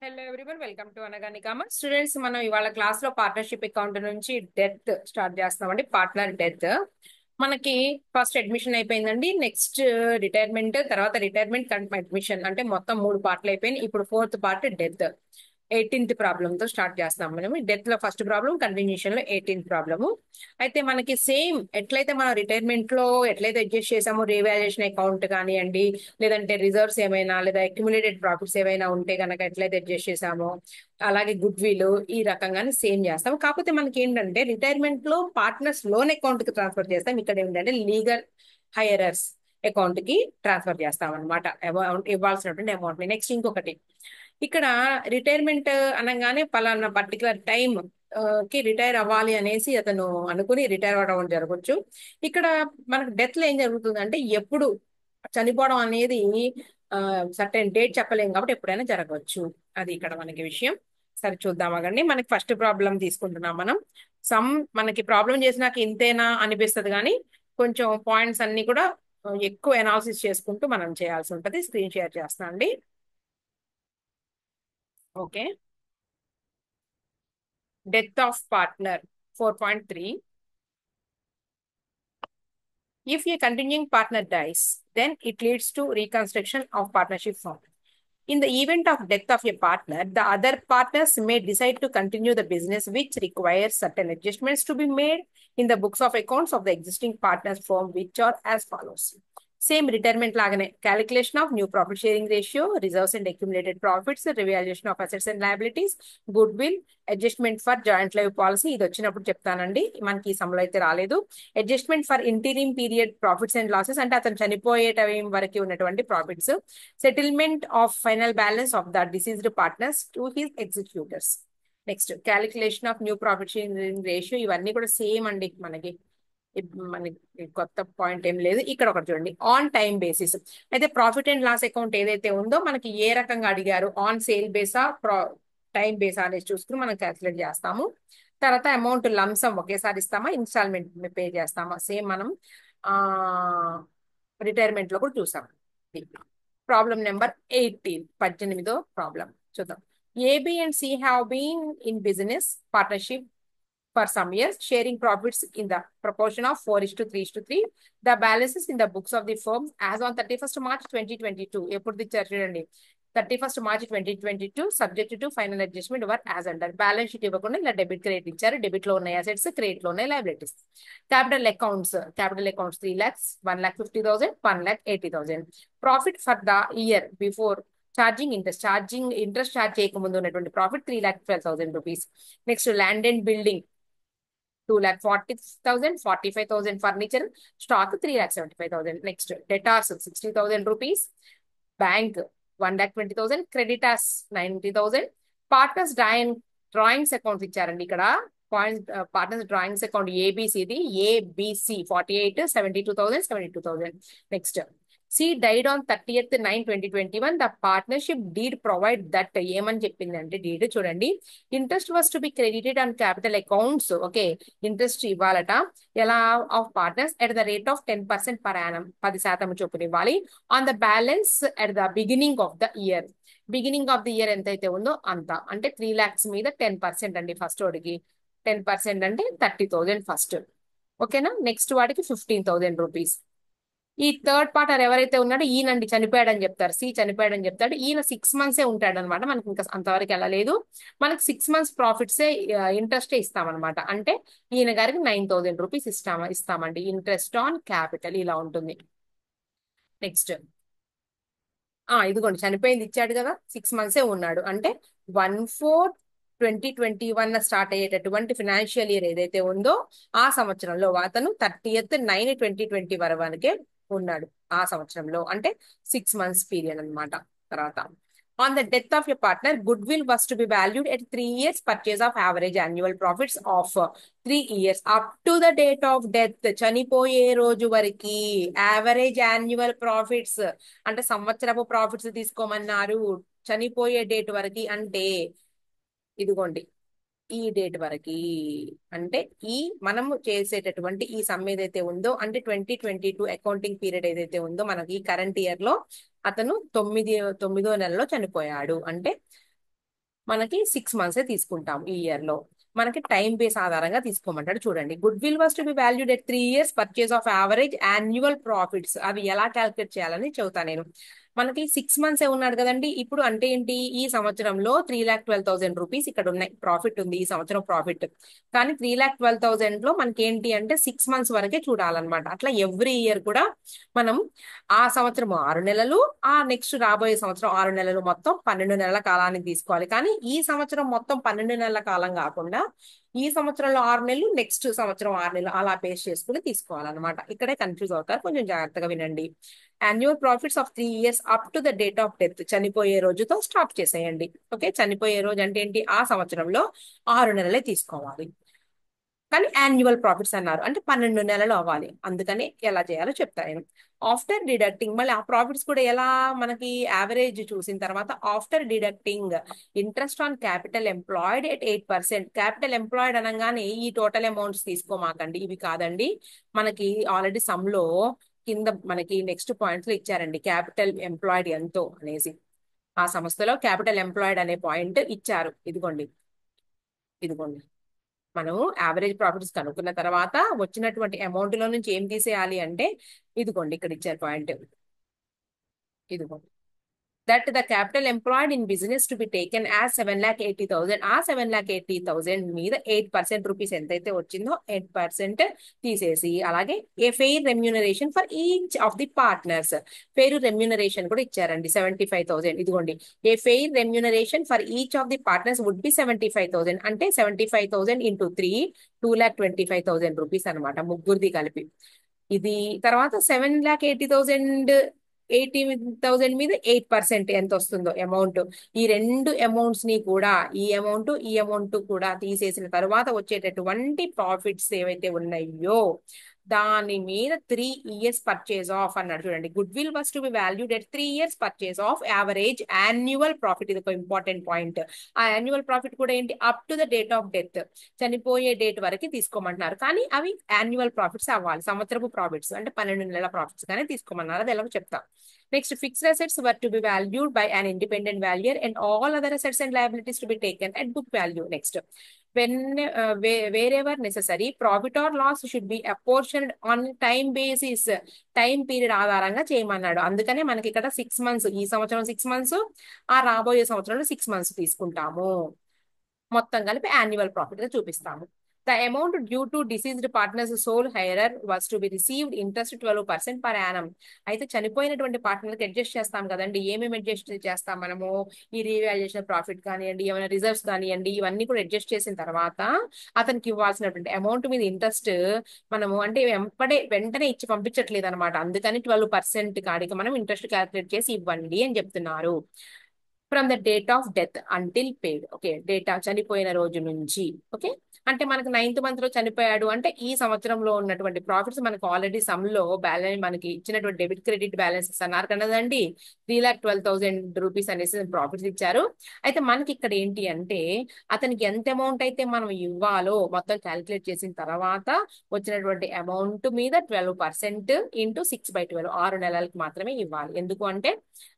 Hello everyone, welcome to Anagani commerce. Students, మనం ఇవాళ class లో పార్ట్నర్షిప్ అకౌంట్ నుంచి డెత్ స్టార్ట్ చేస్తామండి. పార్ట్నర్ డెత్ మనకి ఫస్ట్ అడ్మిషన్ అయిపోయిందండి. నెక్స్ట్ రిటైర్మెంట్, తర్వాత రిటైర్మెంట్ అడ్మిషన్, అంటే మొత్తం 3 పార్ట్లు అయిపోయినాయి. ఇప్పుడు 4th part death. 18th problem తో స్టార్ట్ చేస్తాం. మనం డెత్ లో ఫస్ట్ ప్రాబ్లం, కంటిన్యూషన్ లో 18th ప్రాబ్లము. అయితే మనకి సేమ్ ఎట్లయితే మనం రిటైర్మెంట్ లో ఎట్లయితే అడ్జస్ట్ చేసామో రీవాల్యుయేషన్ అకౌంట్ కానివ్వండి, లేదంటే రిజర్వ్స్ ఏమైనా లేదా అక్యుములేటెడ్ ప్రాఫిట్స్ ఏమైనా ఉంటే కనుక ఎట్లయితే అడ్జస్ట్ చేసామో, అలాగే గుడ్ విల్ ఈ రకంగానే సేమ్ చేస్తాం. కాకపోతే మనకి ఏంటంటే రిటైర్మెంట్ లో పార్ట్నర్స్ లోన్ అకౌంట్ కి ట్రాన్స్ఫర్ చేస్తాం. ఇక్కడ ఏంటంటే లీగల్ హైయరర్స్ అకౌంట్ కి ట్రాన్స్ఫర్ చేస్తాం అనమాట, అమౌంట్ ఇవ్వాల్సినటువంటి అమౌంట్ ని. నెక్స్ట్ ఇంకొకటి, ఇక్కడ రిటైర్మెంట్ అనగానే పలానా పర్టికులర్ టైం కి రిటైర్ అవ్వాలి అనేసి అతను అనుకుని రిటైర్ అవ్వడం జరగవచ్చు. ఇక్కడ మనకు డెత్ లో ఏం జరుగుతుంది అంటే ఎప్పుడు చనిపోవడం అనేది సర్టెన్ డేట్ చెప్పలేం, కాబట్టి ఎప్పుడైనా జరగవచ్చు. అది ఇక్కడ మనకి విషయం. సరే చూద్దాం అగండి. మనకి ఫస్ట్ ప్రాబ్లం తీసుకుంటున్నాం మనం. సమ్ మనకి ప్రాబ్లం చేసినాక ఇంతేనా అనిపిస్తుంది, కానీ కొంచెం పాయింట్స్ అన్ని కూడా ఎక్కువ అనాలిసిస్ చేసుకుంటూ మనం చేయాల్సి ఉంటుంది. స్క్రీన్ షేర్ చేస్తాను అండి. Okay. Death of partner 4.3. If a continuing partner dies, then it leads to reconstruction of partnership form. In the event of death of a partner, the other partners may decide to continue the business, which requires certain adjustments to be made in the books of accounts of the existing partners firm, which are as follows. Same retirement లాగానే calculation of new profit sharing ratio, reserves and accumulated profits, revaluation of assets and liabilities, goodwill, adjustment for joint life policy. ఇది వచ్చినప్పుడు చెప్తానండి, మనకి ఈ సమ్లో అయితే రాలేదు. Adjustment for interim period profits and losses, అంటే అతను చనిపోయే టైం వరకు ఉన్నటువంటి profits. Settlement of final balance of the deceased partners to his executors. Next calculation of new profit sharing ratio. ఇవన్నీ కూడా సేమ్ అండి, మనకి కొత్త పాయింట్ ఏం లేదు. ఇక్కడ ఒకటి చూడండి, ఆన్ టైం బేసిస్. అయితే ప్రాఫిట్ అండ్ లాస్ అకౌంట్ ఏదైతే ఉందో మనకి ఏ రకంగా అడిగారు, ఆన్ సేల్ బేసా టైం బేసా అనేది చూసుకుని మనం క్యాల్కులేట్ చేస్తాము. తర్వాత అమౌంట్ లంసం ఒకేసారి ఇస్తామా, ఇన్స్టాల్మెంట్ పే చేస్తామా, సేమ్ మనం రిటైర్మెంట్ లో కూడా చూసాం. ప్రాబ్లం నెంబర్ 18వ ప్రాబ్లం చూద్దాం. A B and C have been in business partnership for some years, sharing profits in the proportion of 4:3:3. The balances in the books of the firm as on 31st March 2022. ఎప్పుడు తెచ్చారు చూడండి, 31st March 2022, subject to final adjustment were as under. Balance sheet ఇవ్వకుండా ఇలా debit credit ఇచ్చారు. Debit లో ఉన్నాయి assets, credit లో ఉన్నాయి liabilities. Capital accounts 3 lakhs, 1,50,000, 1,80,000. Profit for the year before charging interest charge చేయకముందు ఉన్నటువంటి profit 3,12,000 rupees. Next land and building 2,40,000, 45,000 furniture, stock 3,75,000. Next, debtors 60,000 rupees, bank 1,20,000, creditors 90,000. Partners drawings account ఇచ్చారండి ఇక్కడ. Partners drawings account A B C D, A B C 48, 72,000, 72,000. Next, C died on 30th9/2021. The partnership deed provide that. ఏమని చెప్పింది అంటే deed చూడండి, interest was to be credited on capital accounts. Okay, interest ఇవ్వాలట. ఎలా? Of partners at the rate of 10% per annum, 10% చొప్పున ఇవ్వాలి. On the balance at the beginning of the year. Beginning of the year ఎంతైతే ఉందో అంత, అంటే 3 lakhs మీద 10% అండి. ఫస్ట్ వాడికి 10% అంటే 30,000 ఫస్ట్. ఓకేనా? నెక్స్ట్ వాడికి 15,000 రూపీస్. ఈ థర్డ్ పార్టర్ ఎవరైతే ఉన్నాడో ఈయనండి చనిపోయాడని చెప్తారు, సి చనిపోయాడని చెప్తాడు. ఈయన 6 months ఉంటాడు అనమాట. మనకి ఇంకా అంతవరకు వెళ్ళలేదు. మనకి 6 months ప్రాఫిట్సే ఇంట్రెస్టే ఇస్తామన్నమాట. అంటే ఈయన గారికి 9,000 రూపీస్ ఇస్తామండి, ఇంట్రెస్ట్ ఆన్ క్యాపిటల్. ఇలా ఉంటుంది. నెక్స్ట్, ఇదిగోండి చనిపోయింది ఇచ్చాడు కదా, 6 months ఉన్నాడు. అంటే 1/4/2021 స్టార్ట్ అయ్యేటటువంటి ఫినాన్షియల్ ఇయర్ ఏదైతే ఉందో ఆ సంవత్సరంలో అతను 30th9/2020 వరకే ఉన్నాడు. ఆ సంవత్సరంలో అంటే 6 months పీరియడ్ అనమాట. తర్వాత, on the death of a partner, good will was to be valued at 3 years purchase of average annual profits of 3 years up to the date of death. చనిపోయే రోజు వరకు యావరేజ్ యాన్యువల్ ప్రాఫిట్స్ అంటే సంవత్సరపు profits తీసుకోమన్నారు. చనిపోయే date వరకు అంటే ఇదిగోండి ఈ date వరకు, అంటే ఈ మనము చేసేటటువంటి ఈ సమ్ ఏదైతే ఉందో, అంటే 2022 అకౌంటింగ్ పీరియడ్ ఏదైతే ఉందో మనకి కరెంట్ ఇయర్ లో అతను 9వ నెలలో చనిపోయాడు. అంటే మనకి 6 మంత్స్ తీసుకుంటాం ఈ ఇయర్ లో. మనకి టైం బేస్ ఆధారంగా తీసుకోమంటాడు. చూడండి, goodwill was to be valued at 3 years purchase of average annual profits. అవి ఎలా క్యాల్కులేట్ చేయాలని చెబుతాను నేను. మనకి 6 మంత్స్ ఉన్నాడు కదండి. ఇప్పుడు అంటే ఏంటి, ఈ సంవత్సరంలో 3,12,000 రూపీస్ ఇక్కడ ఉన్నాయి, ప్రాఫిట్ ఉంది ఈ సంవత్సరం ప్రాఫిట్. కానీ 3,12,000 లో మనకి ఏంటి అంటే 6 మంత్స్ వరకే చూడాలన్నమాట. అట్లా ఎవ్రీ ఇయర్ కూడా మనం ఆ సంవత్సరం 6 నెలలు, ఆ నెక్స్ట్ రాబోయే సంవత్సరం 6 నెలలు, మొత్తం 12 నెలల కాలానికి తీసుకోవాలి. కానీ ఈ సంవత్సరం మొత్తం 12 నెలల కాలం కాకుండా ఈ సంవత్సరంలో 6 నెలలు, నెక్స్ట్ సంవత్సరం 6 నెలలు, అలా బేస్ చేసుకుని తీసుకోవాలన్నమాట. ఇక్కడే కన్ఫ్యూజ్ అవుతారు, కొంచెం జాగ్రత్తగా వినండి. Annual profits of 3 years up to the date of death, చనిపోయే రోజుతో స్టాప్ చేసేయండి. ఓకే, చనిపోయే రోజు అంటే ఏంటి, ఆ సంవత్సరంలో 6 నెలలే తీసుకోవాలి. కానీ యాన్యువల్ ప్రాఫిట్స్ అన్నారు అంటే 12 నెలలు అవ్వాలి. అందుకని ఎలా చేయాలో చెప్తాను నేను. ఆఫ్టర్ డిడక్టింగ్, మళ్ళీ ఆ ప్రాఫిట్స్ కూడా ఎలా, మనకి యావరేజ్ చూసిన తర్వాత after deducting interest on capital employed at 8%. Capital employed అనగానే ఈ టోటల్ అమౌంట్స్ తీసుకోమాకండి, ఇవి కాదండి. మనకి ఆల్రెడీ సమ్ లో కింద మనకి నెక్స్ట్ పాయింట్స్ లో ఇచ్చారండి క్యాపిటల్ ఎంప్లాయిడ్ ఎంతో అనేసి. ఆ సంస్థలో క్యాపిటల్ ఎంప్లాయిడ్ అనే పాయింట్ ఇచ్చారు. ఇదిగోండి, ఇదిగోండి. మనము యావరేజ్ ప్రాఫిట్స్ కనుక్కున్న తర్వాత వచ్చినటువంటి అమౌంట్ లో నుంచి ఏం తీసేయాలి అంటే, ఇదిగోండి ఇక్కడ ఇచ్చారు పాయింట్, ఇదిగోండి. That the capital employed in business to be taken as 7,80,000. ఆ 7,80,000 మీద 8% రూపీస్ ఎంతైతే వచ్చిందో 8% తీసేసి, అలాగే a fair remuneration for each of the partners. Fair remuneration కూడా ఇచ్చారండి 75,000. ఇదిగోండి, a fair remuneration for each of the partners would be 75,000. అంటే 75,000 ఇంటూ 3, 2,25,000 రూపీస్ అనమాట, ముగ్గురిది కలిపి. ఇది తర్వాత 7,80,000 మీద 8% ఎంత వస్తుందో అమౌంట్. ఈ రెండు అమౌంట్స్ ని కూడా, ఈ అమౌంట్ కూడా తీసేసిన తర్వాత వచ్చేటటువంటి ప్రాఫిట్స్ ఏవైతే ఉన్నాయో దాని మీద 3 years పర్చేజ్ ఆఫ్ అన్నాడు. చూడండి, goodwill was to be valued at 3 years purchase of average annual profit. ఇది ఒక ఇంపార్టెంట్ పాయింట్. ఆ యాన్యువల్ ప్రాఫిట్ కూడా ఏంటి, up to the date of death, చనిపోయే డేట్ వరకు తీసుకోమంటున్నారు. కానీ అవి యాన్యువల్ ప్రాఫిట్స్ అవ్వాలి, సంవత్సరపు ప్రాఫిట్స్ అంటే 12 నెలల ప్రాఫిట్స్ కానీ తీసుకోమన్నారు. అది ఎలాగో చెప్తా. Next, fixed assets were to be valued by an independent valuer and all other assets and liabilities to be taken at book value. Next, when wherever necessary profit or loss should be apportioned on time basis. Time period ఆధారంగా చేయమన్నాడు. అందుకనే మనకి ఇక్కడ 6 months, ఈ సంవత్సరం 6 months, ఆ రాబోయే సంవత్సరంలో 6 మంత్స్ తీసుకుంటాము. మొత్తం కలిపి యాన్యువల్ ప్రాఫిట్ గా చూపిస్తాము. The amount due to deceased partners sole heir was to be received interest 12% per annum. అయితే చనిపోయినటువంటి పార్ట్నర్ కి అడ్జస్ట్ చేస్తాం కదండి, ఏమేమి అడ్జస్ట్ చేస్తాం మనము, ఈ రీవాల్యుయేషన్ ప్రాఫిట్ కానివ్వండి, ఏమైనా రిజర్వ్స్ కానివ్వండి, ఇవన్నీ కూడా అడ్జస్ట్ చేసిన తర్వాత అతనికి ఇవ్వాల్సినటువంటి అమౌంట్ మీద ఇంట్రెస్ట్ మనము అంటే వెంటనే ఇచ్చి పంపించట్లేదు అనమాట. అందుకని 12% కాడికి మనం ఇంట్రెస్ట్ క్యాల్కులేట్ చేసి ఇవ్వండి అని చెప్తున్నారు. From the date of death until paid. Okay, data చనిపోయిన రోజు నుంచి. ఓకే, అంటే మనకు 9th month లో చనిపోయాడు అంటే ఈ సంవత్సరంలో ఉన్నటువంటి ప్రాఫిట్స్ మనకు ఆల్రెడీ సమ్ లో బ్యాలెన్స్ మనకి ఇచ్చినటువంటి డెబిట్ క్రెడిట్ బ్యాలెన్సెస్ అన్నారు కదండి. 3,12,000 రూపీస్ అనేసి ప్రాఫిట్స్ ఇచ్చారు. అయితే మనకి ఇక్కడ ఏంటి అంటే అతనికి ఎంత అమౌంట్ అయితే మనం ఇవ్వాలో మొత్తం క్యాలిక్యులేట్ చేసిన తర్వాత వచ్చినటువంటి అమౌంట్ మీద 12% ఇంటూ 6/12, 6 నెలలకు మాత్రమే ఇవ్వాలి. ఎందుకు అంటే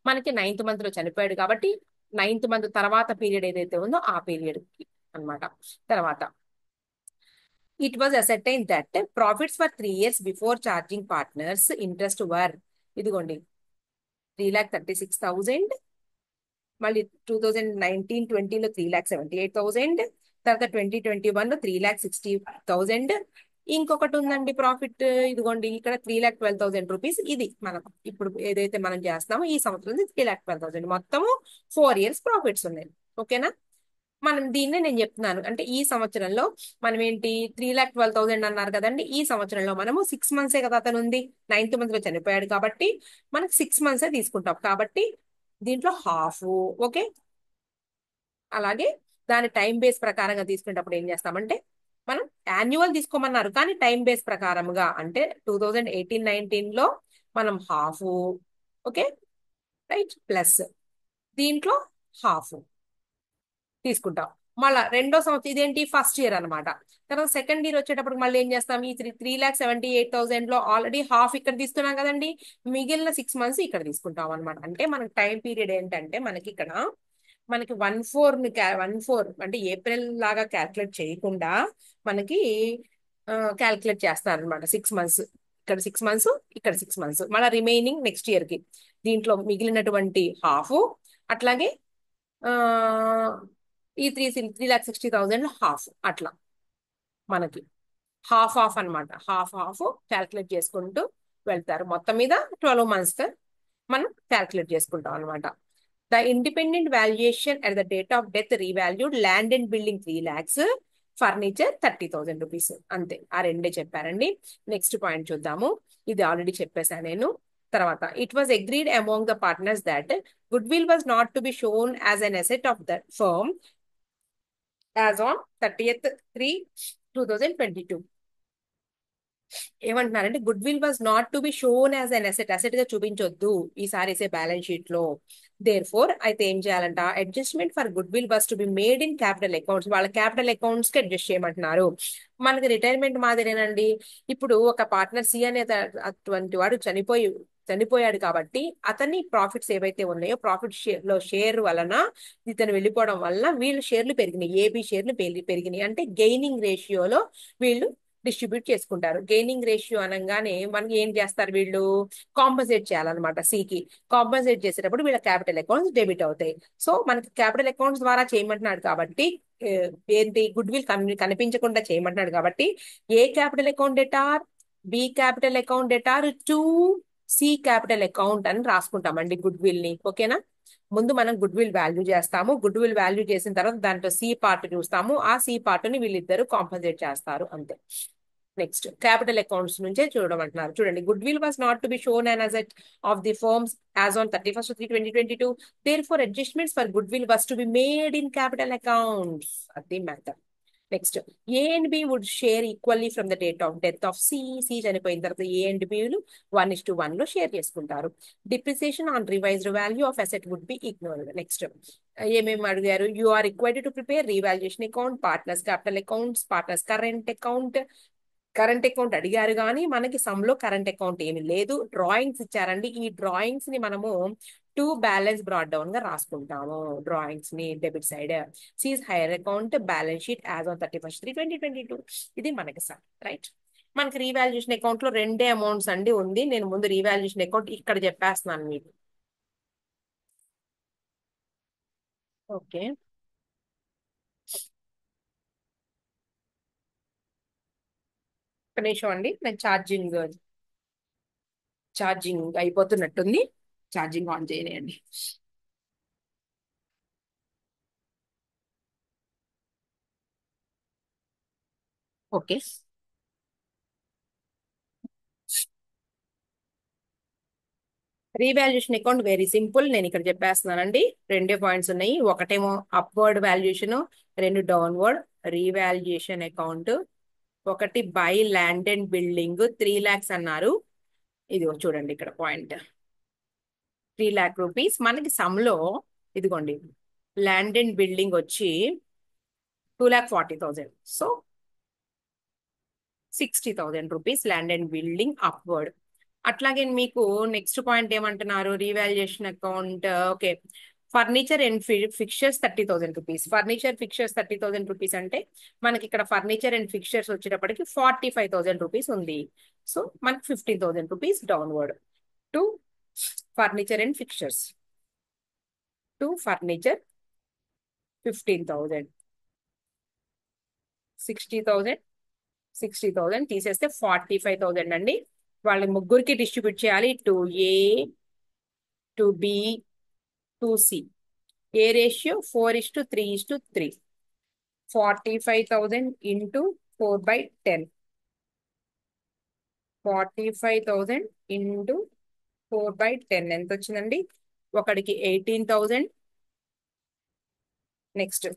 మనకి 9th month లో చనిపోయాడు కాబట్టి 9th month తర్వాత పీరియడ్ ఏదైతే ఉందో ఆ పీరియడ్ కి అన్నమాట. తర్వాత, it was ascertain that profits for 3 years before charging partners interest were, ఇదిగోండి, 3,36,000. మళ్ళీ 2019-20లో 3,78,000. తర్వాత 2021లో 3,60,000. ఇంకొకటి ఉందండి ప్రాఫిట్, ఇదిగోండి ఇక్కడ 3,12,000 రూపీస్. ఇది మనకు ఇప్పుడు ఏదైతే మనం చేస్తామో ఈ సంవత్సరం 3,12,000, మొత్తము 4 years ప్రాఫిట్స్ ఉన్నాయి. ఓకేనా, మనం దీన్నే నేను చెప్తున్నాను అంటే ఈ సంవత్సరంలో మనం ఏంటి 3,12,000 అన్నారు కదండి. ఈ సంవత్సరంలో మనము 6 మంత్సే కదా అతను ఉంది, 9th month లో చనిపోయాడు కాబట్టి మనకు 6 మంత్సే తీసుకుంటాం కాబట్టి దీంట్లో హాఫ్. ఓకే, అలాగే దాని టైం బేస్ ప్రకారంగా తీసుకునేటప్పుడు ఏం చేస్తామంటే మనం యాన్యువల్ తీసుకోమన్నారు కానీ టైం బేస్ ప్రకారంగా అంటే 2018-19లో మనం హాఫ్. ఓకే, రైట్, ప్లస్ దీంట్లో హాఫ్ తీసుకుంటాం. మళ్ళా రెండో సంవత్సరం ఇదేంటి ఫస్ట్ ఇయర్ అనమాట. తర్వాత సెకండ్ ఇయర్ వచ్చేటప్పుడు మళ్ళీ ఏం చేస్తాం, ఈ 3,78,000 లో ఆల్రెడీ హాఫ్ ఇక్కడ తీసుకున్నాం కదండి, మిగిలిన 6 months ఇక్కడ తీసుకుంటాం అనమాట. అంటే మనకి టైం పీరియడ్ ఏంటంటే మనకి ఇక్కడ మనకి 1/4 అంటే ఏప్రిల్ లాగా క్యాల్కులేట్ చేయకుండా మనకి క్యాల్కులేట్ చేస్తారు అనమాట. 6 మంత్స్, ఇక్కడ 6 మంత్స్, ఇక్కడ 6 మంత్స్, మళ్ళీ రిమైనింగ్ నెక్స్ట్ ఇయర్ కి, దీంట్లో మిగిలినటువంటి హాఫ్, అట్లాగే ఆ ఈ 3,60,000 హాఫ్, అట్లా మనకి హాఫ్ ఆఫ్ అన్నమాట. హాఫ్ హాఫ్ క్యాల్కులేట్ చేసుకుంటూ వెళ్తారు. మొత్తం మీద 12 months మనం క్యాల్కులేట్ చేసుకుంటాం అనమాట. The independent valuation at the date of death రీవాల్యూడ్ land and building 3 lakhs, furniture 30,000 rupees. అంతే, ఆ రెండే చెప్పారండి. నెక్స్ట్ పాయింట్ చూద్దాము. ఇది ఆల్రెడీ చెప్పేశాను నేను. తర్వాత it was agreed among the partners that goodwill was not to be shown as an asset of the firm as on 30th March 2022. ఏమంటున్నారంటే goodwill was not to be shown as an asset, asset గా చూపించొద్దు ఈసారి వేసే balance sheet లో. Therefore అయితే ఏం చేయాలంట, adjustment for goodwill was to be made in capital accounts, వాళ్ళ క్యాపిటల్ అకౌంట్స్ కి అడ్జస్ట్ చేయమంటున్నారు. మనకి రిటైర్మెంట్ మాదిరేనండి. ఇప్పుడు ఒక పార్ట్నర్ సి అనే అటువంటి వాడు చనిపోయాడు కాబట్టి అతని ప్రాఫిట్స్ ఏవైతే ఉన్నాయో ప్రాఫిట్ షేర్ వలన ఇతను వెళ్ళిపోవడం వల్ల వీళ్ళు షేర్లు పెరిగినాయి, ఏబి షేర్లు పెరిగినాయి. అంటే గెయినింగ్ రేషియోలో వీళ్ళు డిస్ట్రిబ్యూట్ చేసుకుంటారు. గెయినింగ్ రేషియో అనగానే మనకి ఏం చేస్తారు వీళ్ళు, కాంపన్సేట్ చేయాలన్నమాట. సికి కాంపన్సేట్ చేసేటప్పుడు వీళ్ళ క్యాపిటల్ అకౌంట్స్ డెబిట్ అవుతాయి. సో మనకి క్యాపిటల్ అకౌంట్స్ ద్వారా చేయమంటున్నాడు కాబట్టి ఏ, ఏంటి గుడ్ విల్ కనిపించకుండా చేయమంటున్నాడు కాబట్టి A capital account debtor, B capital account debtor to C capital account అని రాసుకుంటామండి గుడ్ విల్ ని. ఓకేనా, ముందు మనం గుడ్ విల్ వాల్యూ చేస్తాము. గుడ్ విల్ వాల్యూ చేసిన తర్వాత దాంట్లో సి పార్ట్ చూస్తాము. ఆ సి పార్ట్ ని వీళ్ళిద్దరు కాంపన్సేట్ చేస్తారు, అంతే. నెక్స్ట్ క్యాపిటల్ అకౌంట్స్ నుంచే చూడమంటున్నారు. చూడండి, goodwill was not to be shown and asset of the firms as on 31st March 2022. Therefore adjustments for goodwill was to be made in capital accounts. అది matter. Next A and B would share equally from the date of death of C. C చనిపోయిన తర్వాత A and బిలు 1:1 లో share చేసుకుంటారు. Depreciation on revised value of asset would be ignored. Next ఏమేమి అడిగారు, you are required to prepare revaluation account, partners capital accounts, partners current account. Current account అడిగారు కానీ మనకి సమ్ లో కరెంట్ అకౌంట్ ఏమి లేదు. డ్రాయింగ్స్ ఇచ్చారండి. ఈ డ్రాయింగ్స్ ని మనము టూ బ్యాలెన్స్ బ్రాడ్ డౌన్ గా రాసుకుంటాము. డ్రాయింగ్స్ ని debit side seize hire account balance sheet as on 31st March 2022. ఇది మనకి సార్ రైట్. మనకి రీవాల్యుయేషన్ అకౌంట్ లో రెండే అమౌంట్స్ అండి ఉంది. నేను ముందు రీవాల్యుయేషన్ అకౌంట్ ఇక్కడ చెప్పేస్తున్నాను మీకు. ఓకే, ఒక నిమిషం అండి, నేను ఛార్జింగ్ అయిపోతున్నట్టుంది. ఛార్జింగ్ ఆన్ చేయలేండి. Okay, revaluation account very simple. నేను ఇక్కడ చెప్పేస్తున్నానండి. రెండే పాయింట్స్ ఉన్నాయి. ఒకటేమో అప్వర్డ్ వాల్యుయేషన్, రెండు డౌన్వర్డ్. రీవాల్యుయేషన్ అకౌంట్ ఒకటి by land and building 3 lakhs అన్నారు. ఇది చూడండి ఇక్కడ పాయింట్, 3 lakh రూపీస్. మనకి సమ్ లో ఇదిగోండి ల్యాండ్ అండ్ బిల్డింగ్ వచ్చి 2,40,000. So 60,000 rupees land and building upward. అట్లాగే మీకు నెక్స్ట్ పాయింట్ ఏమంటున్నారు, revaluation account. Okay, furniture and fixtures 30,000 rupees. Furniture fixtures 30,000 rupees అంటే మనకి ఇక్కడ ఫర్నిచర్ అండ్ ఫిక్చర్స్ వచ్చేటప్పటికి 45,000 రూపీస్ ఉంది. సో మనకి 15,000 rupees downward to furniture and fixtures. To furniture 15,000, 60,000, 60,000 తీసేస్తే 45,000 అండి. వాళ్ళ ముగ్గురికి డిస్ట్రిబ్యూట్ చేయాలి. To A, to B, to C. A ratio 4:3:3. 45,000 into 4/10. 45,000 into 4/10 ఎంత వచ్చిందండి, ఒకడికి 18,000. Next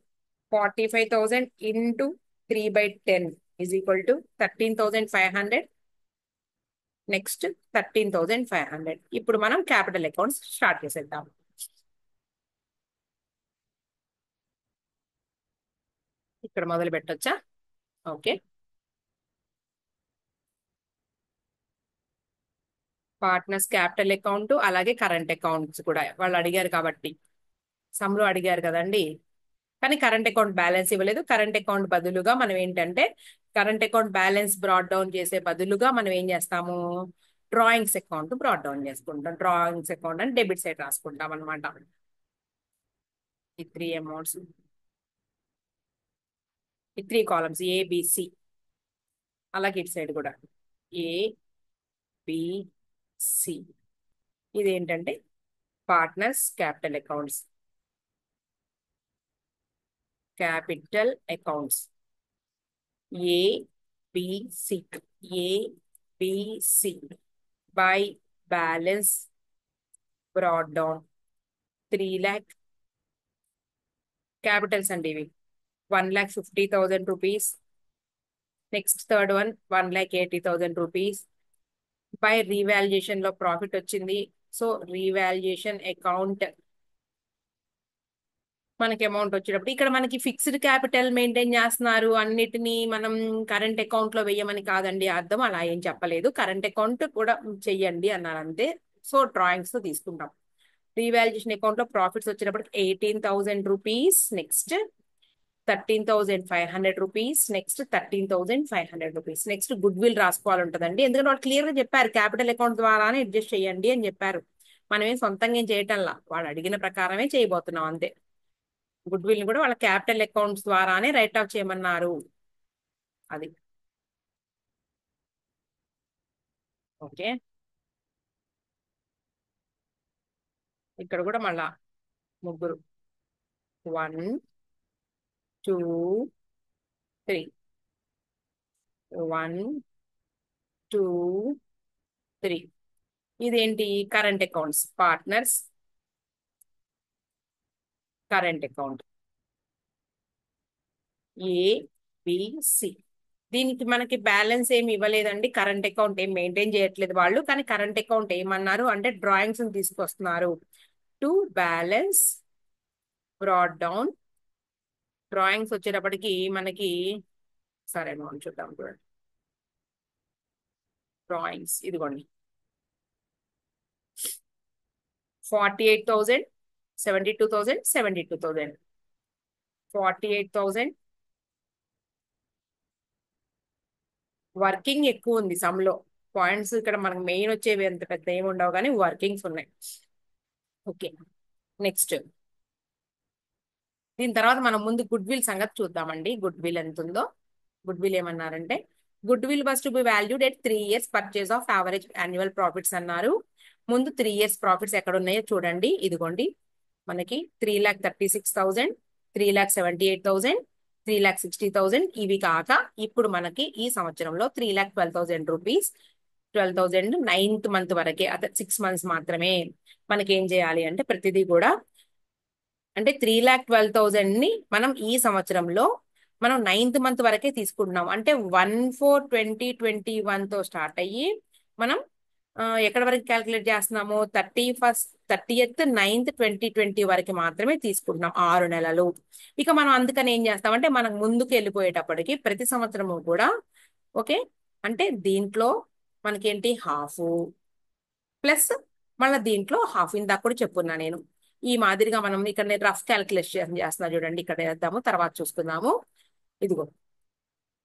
45,000 into 3/10 is equal to 13,500. Next 13,500. ఇప్పుడు మనం క్యాపిటల్ అకౌంట్స్ స్టార్ట్ చేసేద్దాం. ఇక్కడ మొదలు పెట్టొచ్చా? ఓకే, పార్ట్నర్స్ క్యాపిటల్ అకౌంట్ అలాగే కరెంట్ అకౌంట్స్ కూడా వాళ్ళు అడిగారు కాబట్టి సమ్లో అడిగారు కదండి. కానీ కరెంట్ అకౌంట్ బ్యాలెన్స్ ఇవ్వలేదు. కరెంట్ అకౌంట్ బదులుగా మనం ఏంటంటే current account balance brought down చేసే బదులుగా మనం ఏం చేస్తాము, డ్రాయింగ్స్ అకౌంట్ బ్రాడ్ డౌన్ చేసుకుంటాం. డ్రాయింగ్స్ అకౌంట్ అని డెబిట్ సైడ్ రాసుకుంటాం అనమాట. ఈ త్రీ అమౌంట్స్, ఈ త్రీ కాలమ్స్ ఏబిసి, అలాగే ఇటు సైడ్ కూడా ఏబిసి. ఇదేంటంటే partners capital accounts, capital accounts ABC. ABC by balance brought down 3 lakh Capitals అండి ఇవి. 1,50,000 rupees. Next third one 1,80,000 rupees. By revaluation లో ప్రాఫిట్ వచ్చింది. సో రీవాల్యుయేషన్ అకౌంట్ మనకి అమౌంట్ వచ్చేటప్పుడు ఇక్కడ మనకి ఫిక్స్డ్ క్యాపిటల్ మెయింటైన్ చేస్తున్నారు, అన్నిటినీ మనం కరెంట్ అకౌంట్ లో వేయమని కాదండి అర్థం. అలా ఏం చెప్పలేదు, కరెంట్ అకౌంట్ కూడా చెయ్యండి అన్నారు అంతే. సో డ్రాయింగ్స్ తో తీసుకుంటాం. రీవాల్యుయేషన్ అకౌంట్ లో ప్రాఫిట్స్ వచ్చినప్పటికి 18,000 rupees. Next 13,500 rupees. Next 13,500 rupees. Next good will రాసుకోవాలి ఉంటుందండి, ఎందుకంటే వాళ్ళు క్లియర్ గా చెప్పారు క్యాపిటల్ అకౌంట్ ద్వారానే అడ్జస్ట్ చేయండి అని చెప్పారు. మనం ఏం సొంతంగా ఏం చేయటంలా, వాళ్ళు అడిగిన ప్రకారమే చేయబోతున్నాం అంతే. గుడ్ విల్ ని కూడా వాళ్ళ క్యాపిటల్ అకౌంట్స్ ద్వారానే రైట్ ఆఫ్ చేయమన్నారు. అది ఓకే. ఇక్కడ కూడా మళ్ళా ముగ్గురు 1 2 3, 1 2 3. ఇదేంటి current accounts, partners current account ABC. దీనికి మనకి బ్యాలెన్స్ ఏమి ఇవ్వలేదండి, కరెంట్ అకౌంట్ ఏం మెయింటైన్ చేయట్లేదు వాళ్ళు. కానీ కరెంట్ అకౌంట్ ఏమన్నారు అంటే డ్రాయింగ్స్ తీసుకొస్తున్నారు to balance brought down. Drawings వచ్చేటప్పటికి మనకి సరే మనం చూద్దాం చూడండి. డ్రాయింగ్స్ ఇదిగోండి 48,000, 72,000, 72,000, 48,000. వర్కింగ్ ఎక్కువ ఉంది సమ్ లో. పాయింట్స్ ఇక్కడ మనకు మెయిన్ వచ్చేవి ఎంత పెద్ద ఏమి ఉండవు కానీ వర్కింగ్స్ ఉన్నాయి. ఓకే. నెక్స్ట్ దీని తర్వాత మనం ముందు గుడ్ విల్ సంగతి చూద్దామండి. గుడ్ విల్ ఎంత ఉందో. గుడ్ విల్ ఏమన్నారంటే good will was to be valued at 3 years purchase of average annual profits అన్నారు. ముందు 3 years ప్రాఫిట్స్ ఎక్కడ ఉన్నాయో చూడండి. ఇదిగోండి మనకి 3,36,000, 3,78,000, 3,60,000. ఇవి కాక ఇప్పుడు మనకి ఈ సంవత్సరంలో 3,12,000 రూపీస్. 12,000 9th మంత్ వరకే, అదే 6 months మాత్రమే. మనకి ఏం చేయాలి అంటే ప్రతిదీ కూడా అంటే 3,12,000 ని మనం ఈ సంవత్సరంలో మనం 9th మంత్ వరకే తీసుకుంటున్నాం. అంటే 1/4/2021 తో స్టార్ట్ అయ్యి మనం ఎక్కడ వరకు క్యాలిక్యులేట్ చేస్తున్నాము, 30th 9th 2020 వరకు మాత్రమే తీసుకుంటున్నాం, 6 నెలలు. ఇక మనం అందుకని ఏం చేస్తామంటే మనకు ముందుకు వెళ్ళిపోయేటప్పటికి ప్రతి సంవత్సరము కూడా ఓకే. అంటే దీంట్లో మనకేంటి హాఫ్ ప్లస్ మళ్ళీ దీంట్లో హాఫ్, ఇందాక కూడా చెప్పున్నా నేను. ఈ మాదిరిగా మనం ఇక్కడ నేను రఫ్ క్యాలిక్యులేషన్ చేస్తున్నా చూడండి. ఇక్కడ వేద్దాము తర్వాత చూసుకుందాము. ఇదిగో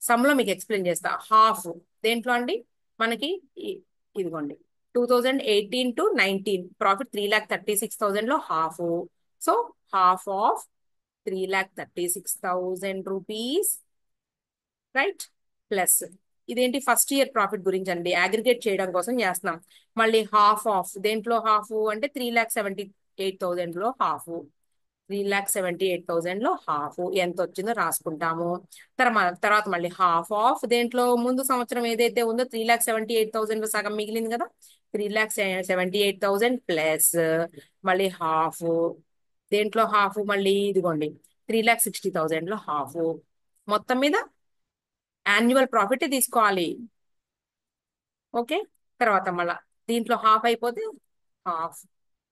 సమ్ లో మీకు ఎక్స్ప్లెయిన్ చేస్తా. హాఫ్ దేంట్లో అండి మనకి ఇదిగోండి 2018 to 19 ప్రాఫిట్ 3,36,000 లో half. So half of 3,36,000 rupees right. Plus ఇదేంటి ఫస్ట్ ఇయర్ ప్రాఫిట్ గురించి అండి, అగ్రిగేట్ చేయడం కోసం చేస్తున్నాం. మళ్ళీ హాఫ్ ఆఫ్ దేంట్లో హాఫ్ అంటే 3,78,000 లో హాఫ్. 3,78,000 లో హాఫ్ ఎంత వచ్చిందో రాసుకుంటాము. తర్వాత మళ్ళీ హాఫ్ ఆఫ్ దేంట్లో ముందు సంవత్సరం ఏదైతే ఉందో 3,78,000 లో సగం మిగిలింది కదా, 3,78,000 ప్లస్ మళ్ళీ హాఫ్ దేంట్లో హాఫ్ మళ్ళీ ఇదిగోండి 3,60,000 లో హాఫ్. మొత్తం మీద యాన్యువల్ ప్రాఫిట్ తీసుకోవాలి. ఓకే. తర్వాత మళ్ళా దీంట్లో హాఫ్ అయిపోతే హాఫ్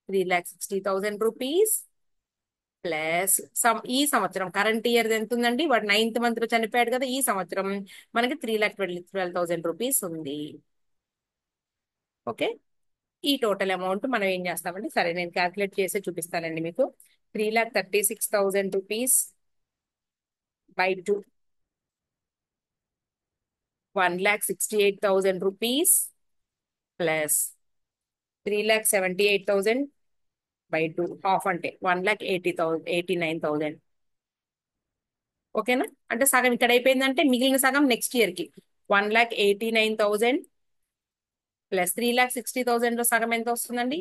3,60,000 రూపీస్ ప్లస్ ఈ సంవత్సరం కరెంట్ ఇయర్ ఎంత ఉందండి, వాడు 9th మంత్ లో చనిపోయాడు కదా, ఈ సంవత్సరం మనకి 3,12,000 రూపీస్ ఉంది. ఓకే. ఈ టోటల్ అమౌంట్ మనం ఏం చేస్తామంటే సరే నేను క్యాల్కులేట్ చేసి చూపిస్తానండి మీకు. 3,36,000 rupees by 2. 1,68,000 rupees plus 3,78,000 by 2. Half అంటే 1,80,000 89,000. ఓకేనా? అంటే సగం ఇక్కడ అయిపోయిందంటే మిగిలిన సగం నెక్స్ట్ ఇయర్ కి 1,89,000 ప్లస్ 3,60,000 లో సగం ఎంత వస్తుందండి?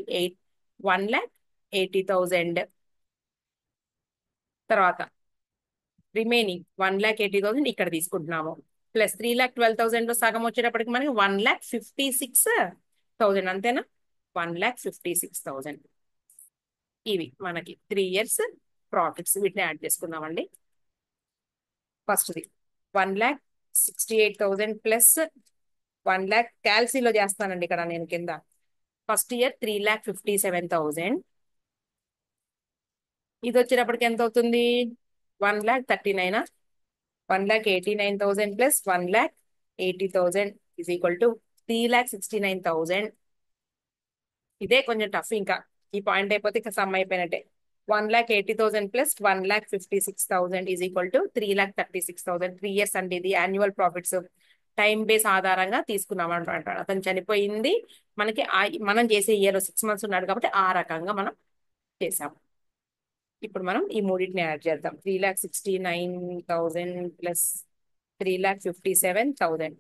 1,80,000. తర్వాత రిమైనింగ్ 1,80,000 ఇక్కడ తీసుకుంటున్నాము. ప్లస్ 3,12,000 లో సగం వచ్చేటప్పటికి మనకి 1,56,000. అంతేనా? 1,56,000. ఇవి మనకి 3 years ప్రాఫిట్స్. వీటిని యాడ్ చేసుకుందామండి. ఫస్ట్ది 1,68,000 ప్లస్ 1,00,000 క్యాల్సీలో చేస్తానండి ఇక్కడ నేను కింద. First year 3,57,000. ఇది వచ్చేటప్పటికి ఎంత అవుతుంది? 1,39,000. 1,89,000 ప్లస్ 1,80,000 ఈజ్ ఈక్వల్ టు 3,69,000. ఇదే కొంచెం టఫ్. ఇంకా ఈ పాయింట్ అయిపోతే ఇంకా సమ్ అయిపోయినట్టే. 1,80,000 plus 1,56,000 is equal to 3,36,000. 3 years అండి. ఇది యాన్యువల్ ప్రాఫిట్స్ టైం బేస్ ఆధారంగా తీసుకున్నాం అంటాడు. అతను చనిపోయింది మనకి మనం చేసే ఇయర్ 6 months ఉన్నాడు కాబట్టి ఆ రకంగా మనం చేసాం. ఇప్పుడు మనం ఈ మూడింటిని యాడ్ చేద్దాం. 3,69,000 ప్లస్ 3,57,000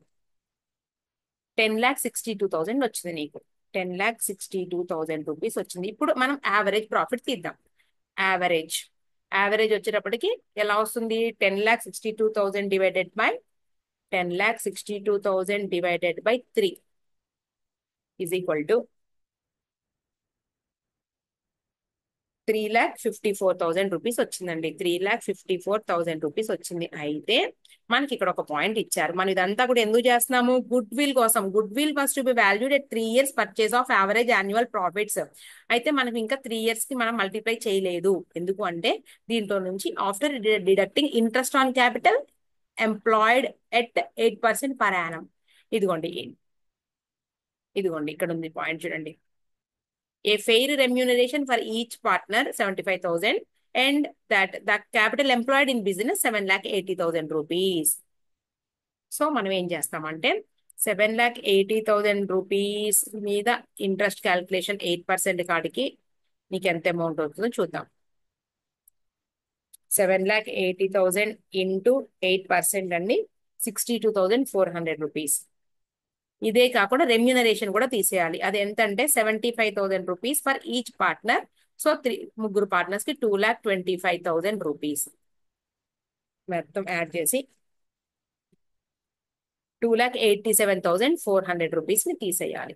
10,62,000 వచ్చింది నీకు. 10,62,000 రూపీస్ వచ్చింది. ఇప్పుడు మనం యావరేజ్ ప్రాఫిట్ తీద్దాం. యావరేజ్ వచ్చేటప్పటికి ఎలా వస్తుంది? 10,62,000 divided by 10,62,000 divided by 3 is equal to 3,54,000 rupees వచ్చిందండి. 3,54,000 రూపీస్ వచ్చింది. అయితే మనకి ఇక్కడ ఒక పాయింట్ ఇచ్చారు. మనం ఇదంతా కూడా ఎందుకు చేస్తున్నాము? గుడ్ విల్ కోసం. Good will first to be valued at 3 years purchase of average annual profits. అయితే మనకి ఇంకా 3 years కి మనం మల్టిప్లై చేయలేదు. ఎందుకు అంటే దీంట్లో నుంచి after deducting interest on capital employed at 8% per annum. ఇదిగోండి ఇక్కడ ఉంది పాయింట్ చూడండి. A fair remuneration for each partner 75,000 and that the capital employed in business 7,80,000 rupees. So మనం ఏం చేస్తామంటే 7,80,000 రూపీస్ మీద ఇంట్రెస్ట్ క్యాల్కులేషన్ 8% కాడికి నీకు ఎంత అమౌంట్ అవుతుందో చూద్దాం. 7,80,000 ఇంటూ 8% అండి 62,400 రూపీస్. ఇదే కాకుండా రెమ్యూనరేషన్ కూడా తీసేయాలి. అది ఎంత అంటే 75,000 rupees for each partner. So ముగ్గురు పార్ట్నర్స్ కి 2,25,000 రూపీస్ మొత్తం యాడ్ చేసి 2,87,400 రూపీస్ ని తీసేయాలి.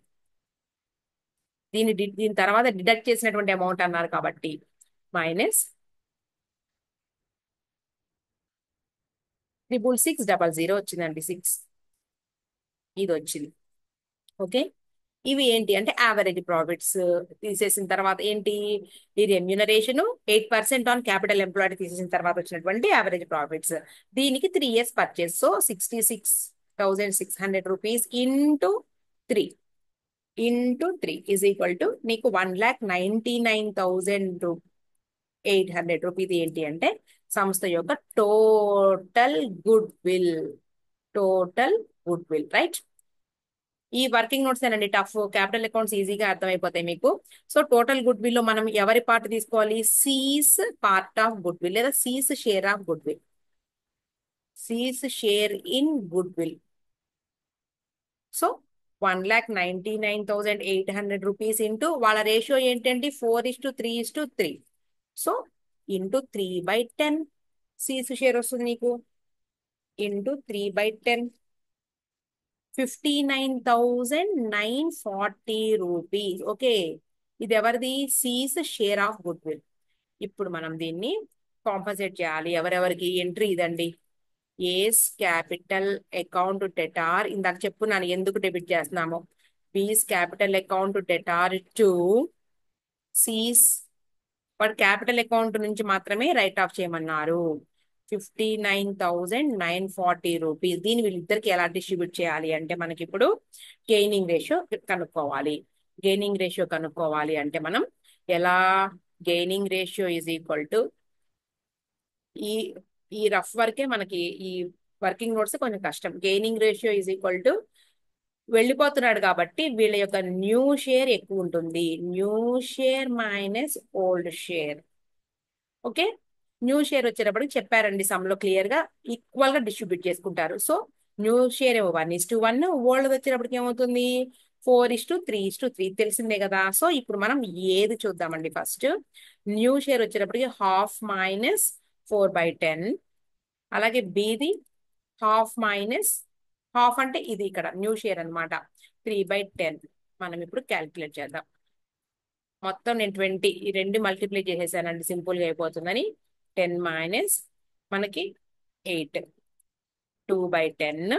దీని తర్వాత డిడక్ట్ చేసినటువంటి అమౌంట్ అన్నారు కాబట్టి మైనస్ 6,600 వచ్చిందండి. 6 ఇది వచ్చింది. ఓకే, ఇవి ఏంటి అంటే యావరేజ్ ప్రాఫిట్స్. తీసేసిన తర్వాత ఏంటి? ఈ రెమ్యూనరేషన్ 8% ఆన్ క్యాపిటల్ ఎంప్లాయిడ్ తీసేసిన తర్వాత వచ్చినటువంటి యావరేజ్ ప్రాఫిట్స్. దీనికి 3 years purchase. So 66,600 rupees into 3 is equal to నీకు 1,99,800 రూపీస్. ఏంటి అంటే సంస్థ యొక్క టోటల్ గుడ్ విల్. రైట్? ఈ వర్కింగ్ నోట్స్ ఏనండి టఫ్. క్యాపిటల్ అకౌంట్స్ ఈజీగా అర్థమైపోతాయి మీకు. సో టోటల్ గుడ్ విల్ లో మనం ఎవరి పార్ట్ తీసుకోవాలి? C's part of goodwill లేదా C's share of goodwill. C's share in goodwill. So 1,99,800 rupees into వాళ్ళ రేషియో ఏంటంటే 4:3:3. సో ఇంటూ 3/10 సీస్ షేర్ వస్తుంది నీకు. Into 3/10 59,940 rupees. ఓకే, ఇది ఎవరిది? C's share of goodwill. ఇప్పుడు మనం దీన్ని కాంపన్సేట్ చేయాలి. ఎవరెవరికి? ఎంట్రీ ఇదండి. A's capital account debtor. ఇందాక చెప్పున్నాను ఎందుకు డెబిట్ చేస్తున్నాము. B's capital account debtor to C's. వాడు క్యాపిటల్ అకౌంట్ నుంచి మాత్రమే రైట్ ఆఫ్ చేయమన్నారు. 59,940 రూపీస్. దీన్ని వీళ్ళిద్దరికి ఎలా డిస్ట్రిబ్యూట్ చేయాలి అంటే మనకి ఇప్పుడు గెయినింగ్ రేషియో కనుక్కోవాలి. అంటే మనం ఎలా gaining ratio is equal to ఈ ఈ రఫ్ వర్కే మనకి ఈ వర్కింగ్ నోట్స్ కొంచెం కష్టం. Gaining ratio is equal to వెళ్ళిపోతున్నాడు కాబట్టి వీళ్ళ యొక్క న్యూ షేర్ ఎక్కువ ఉంటుంది. New share minus old share. Okay, new share వచ్చేటప్పటికి చెప్పారండి సమ్ లో క్లియర్ గా ఈక్వల్ గా డిస్ట్రిబ్యూట్ చేసుకుంటారు. సో న్యూ షేర్ 1:1, ఓల్డ్ వచ్చేటప్పటికి ఏమవుతుంది 4:3:3 తెలిసిందే కదా. సో ఇప్పుడు మనం ఏది చూద్దామండి. ఫస్ట్ న్యూ షేర్ వచ్చేటప్పటికి హాఫ్ మైనస్ 4/10, అలాగే బిది హాఫ్ మైనస్ హాఫ్ అంటే ఇది ఇక్కడ న్యూ షేర్ అనమాట 3/10. మనం ఇప్పుడు క్యాల్కులేట్ చేద్దాం. మొత్తం నేను 20 ఈ రెండు మల్టిప్లై చేసేసానండి సింపుల్ గా అయిపోతుందని. 10 మైనస్ మనకి 8, 2/10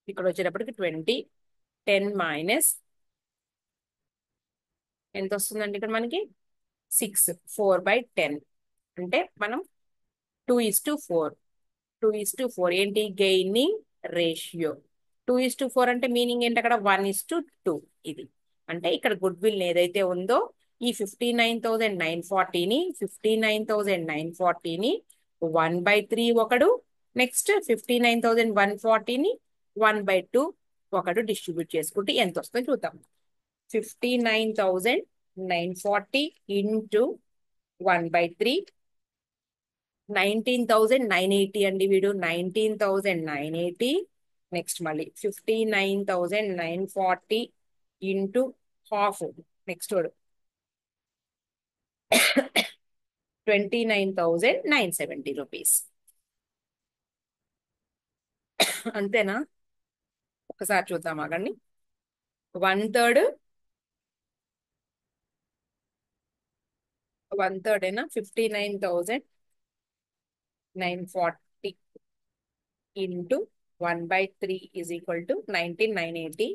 ఇక్కడ వచ్చేటప్పటికి 20. 10 మైనస్ ఎంత వస్తుందండి ఇక్కడ మనకి 6, 4/10 అంటే మనం 2:4. 2:4 ఏంటి గెయినింగ్ రేషియో. 2:4 అంటే మీనింగ్ ఏంటి అక్కడ 1:2. ఇది అంటే ఇక్కడ గుడ్ విల్ ఏదైతే ఉందో ఈ 59,940ని 59,940ని 1/3 ఒకడు, నెక్స్ట్ 59,140ని 1/2 ఒకడు డిస్ట్రిబ్యూట్ చేసుకుంటే ఎంత వస్తుందో చూద్దాం. 59,940 ఇంటూ 1/3 19,980 అండి. వీడు 19,980. నెక్స్ట్ మళ్ళీ 59,940 ఇంటూ హాఫ్, నెక్స్ట్ వాడు 29,970 రూపీస్. అంతేనా? ఒకసారి చూద్దాం ఆగండి. 1/3 ఏనా 59,940 into 1/3 is equal to 19,980.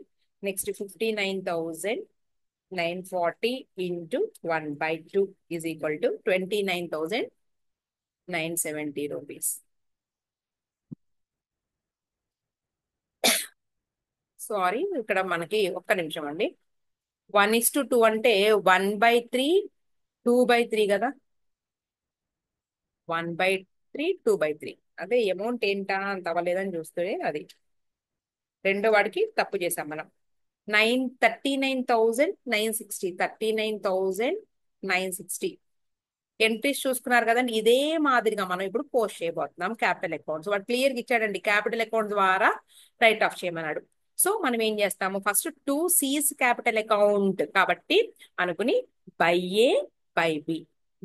Next 59,940 into 1/2 is equal to 29,970 rupees. Sorry, ఇక్కడ మనకి ఒక్క నిమిషం అండి. 1:2 అంటే 1/3 2/3 కదా. 1/3 2/3 అదే అమౌంట్ ఏంటా అంత అవ్వలేదని చూస్తే అది రెండో వాడికి తప్పు చేసాం మనం. 39,960 39,960 ఎంట్రీస్ చూసుకున్నారు కదండి. ఇదే మాదిరిగా మనం ఇప్పుడు పోస్ట్ చేయబోతున్నాం క్యాపిటల్ అకౌంట్స్. వాడు క్లియర్గా ఇచ్చాడండి క్యాపిటల్ అకౌంట్ ద్వారా రైట్ ఆఫ్ చేయమన్నాడు. సో మనం ఏం చేస్తాము, ఫస్ట్ 2 C's క్యాపిటల్ అకౌంట్ కాబట్టి అనుకుని by A by B,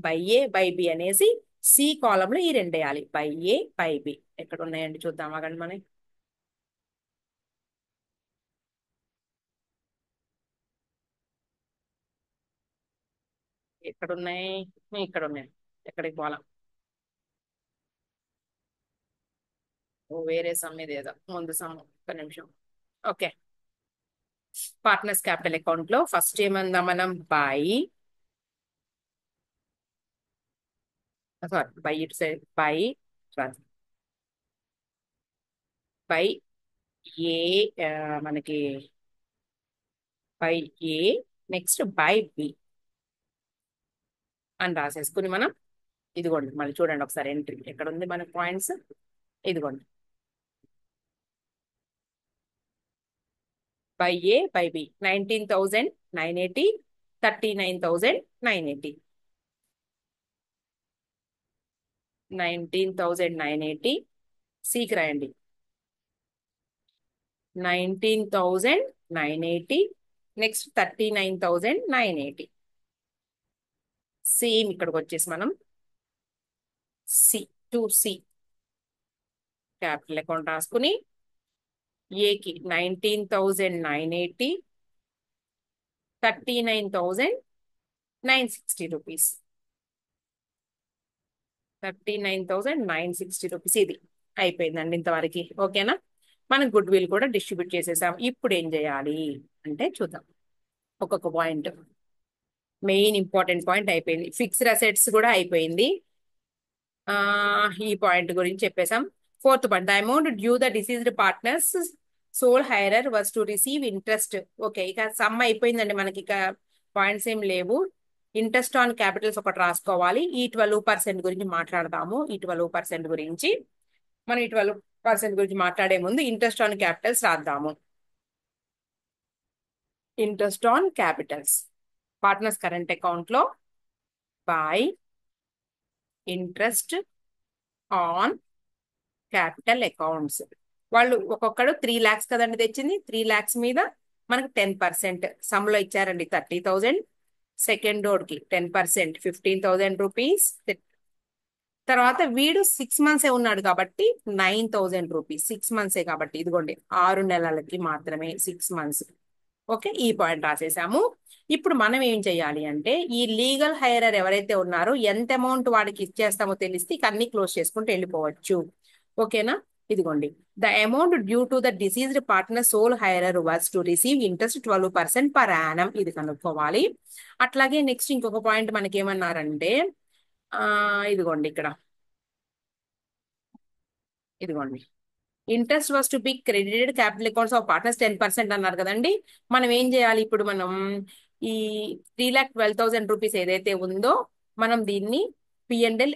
by A by B అనేసి సి కాలంలో ఈ రెండు వేయాలి. బై ఏ బై బి ఎక్కడ ఉన్నాయండి చూద్దాం ఆగండి. మనం ఎక్కడ ఉన్నాయి, ఇక్కడ ఉన్నాయి. ఎక్కడికి పోవాలా, వేరే సమ్ మీద ఏదో ముందు సమ్. ఒక్క నిమిషం. ఓకే, పార్ట్నర్స్ క్యాపిటల్ అకౌంట్ లో ఫస్ట్ ఏమందా మనం బై, సారీ బై ఇటు side by, sorry by A, మనకి by A next by B అని రాసేసుకుని మనం ఇదిగోండి మళ్ళీ చూడండి ఒకసారి ఎంట్రీ ఎక్కడ ఉంది మన పాయింట్స్. ఇదిగోండి బై ఏ బై బి 19,980 39,980 19,980 సికి రాయండి. 19,980 నెక్స్ట్ 39,980 సేమ్ ఇక్కడికి వచ్చేసి మనం సి 2C క్యాపిటల్ అకౌంట్ రాసుకుని ఏకి 19,980 39,960 రూపీస్ 39,960 రూపీస్ ఇది అయిపోయిందండి ఇంతవరకు. ఓకేనా, మనం గుడ్ విల్ కూడా డిస్ట్రిబ్యూట్ చేసేసాం. ఇప్పుడు ఏం చేయాలి అంటే చూద్దాం ఒక్కొక్క పాయింట్. మెయిన్ ఇంపార్టెంట్ పాయింట్ అయిపోయింది, ఫిక్స్డ్ అసెట్స్ కూడా అయిపోయింది. ఈ పాయింట్ గురించి చెప్పేసాం. Fourth point, the amount due the deceased partners sole heir was to receive interest. Okay, ఇక సమ్ అయిపోయిందండి మనకి, ఇక పాయింట్స్ ఏం లేవు. ఇంట్రెస్ట్ ఆన్ క్యాపిటల్స్ ఒకటి రాసుకోవాలి. ఈ 12% గురించి మాట్లాడదాము. ఈ 12% గురించి మనం ఈ 12% గురించి మాట్లాడే ముందు ఇంట్రెస్ట్ ఆన్ క్యాపిటల్స్ రాద్దాము. Interest on capitals partners current account లో by interest on capital accounts. వాళ్ళు ఒక్కొక్కడు 3 lakhs కదండి తెచ్చింది. 3 lakhs మీద మనకు 10% సమ్లో ఇచ్చారండి 30,000. సెకండ్ డోర్కి 10% 15,000 రూపీస్. తర్వాత వీడు 6 months ఉన్నాడు కాబట్టి 9,000 రూపీస్. 6 months కాబట్టి ఇదిగోండి 6 నెలలకి మాత్రమే 6 months. ఓకే, ఈ పాయింట్ రాసేసాము. ఇప్పుడు మనం ఏం చేయాలి అంటే ఈ లీగల్ హైరర్ ఎవరైతే ఉన్నారో ఎంత అమౌంట్ వాడికి ఇచ్చేస్తామో తెలిస్తే ఇక అన్ని క్లోజ్ చేసుకుంటూ వెళ్ళిపోవచ్చు. ఓకేనా, ఇదిగోండి the amount due to the deceased partner sole heir was to receive interest 12% per annum. ఇది కనుక్కోవాలి. అట్లాగే నెక్స్ట్ ఇంకొక పాయింట్ మనకి ఏమన్నారంటే ఇదిగోండి ఇదిగోండి interest was to be credited capital accounts of partners 10% అన్నారు కదండి. మనం ఏం చేయాలి ఇప్పుడు? మనం ఈ 3,12,000 రూపీస్ ఏదైతే ఉందో మనం దీన్ని P&L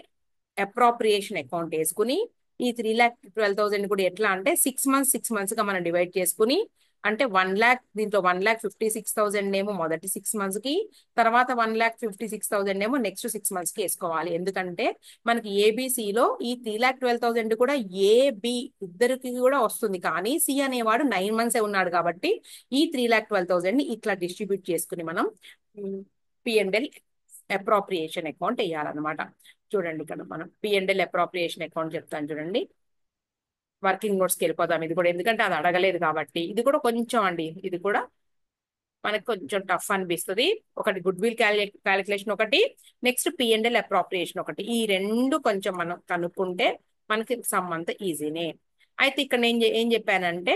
అప్రోప్రియేషన్ అకౌంట్ వేసుకుని ఈ 3,12,000 కూడా ఎట్లా అంటే 6 months గా మనం డివైడ్ చేసుకుని, అంటే 1 lakh దీంట్లో 1,56,000 ఏమో మొదటి 6 months కి, తర్వాత 1,56,000 ఏమో నెక్స్ట్ 6 months కి వేసుకోవాలి. ఎందుకంటే మనకి ఏబిసిలో ఈ 3,12,000 కూడా ఏబి ఇద్దరికి కూడా వస్తుంది, కానీ సి అనేవాడు 9 months ఉన్నాడు కాబట్టి ఈ 3,12,000 ని ఇట్లా డిస్ట్రిబ్యూట్ చేసుకుని మనం P&L అప్రోప్రియేషన్ అకౌంట్ వేయాలన్నమాట. చూడండి ఇక్కడ మనం P&L అప్రోప్రియేషన్ అకౌంట్ చెప్తాను చూడండి. వర్కింగ్ నోట్స్కి వెళ్ళిపోదాం. ఇది కూడా ఎందుకంటే అది అడగలేదు కాబట్టి ఇది కూడా కొంచెం అండి, ఇది కూడా మనకు కొంచెం టఫ్ అనిపిస్తుంది. ఒకటి గుడ్ విల్ క్యాలిక్యులేషన్ ఒకటి, నెక్స్ట్ P&L అప్రోప్రియేషన్ ఒకటి. ఈ రెండు కొంచెం మనం కనుక్కుంటే మనకి సమ్ అంత ఈజీనే. అయితే ఇక్కడ నేను ఏం చెప్పానంటే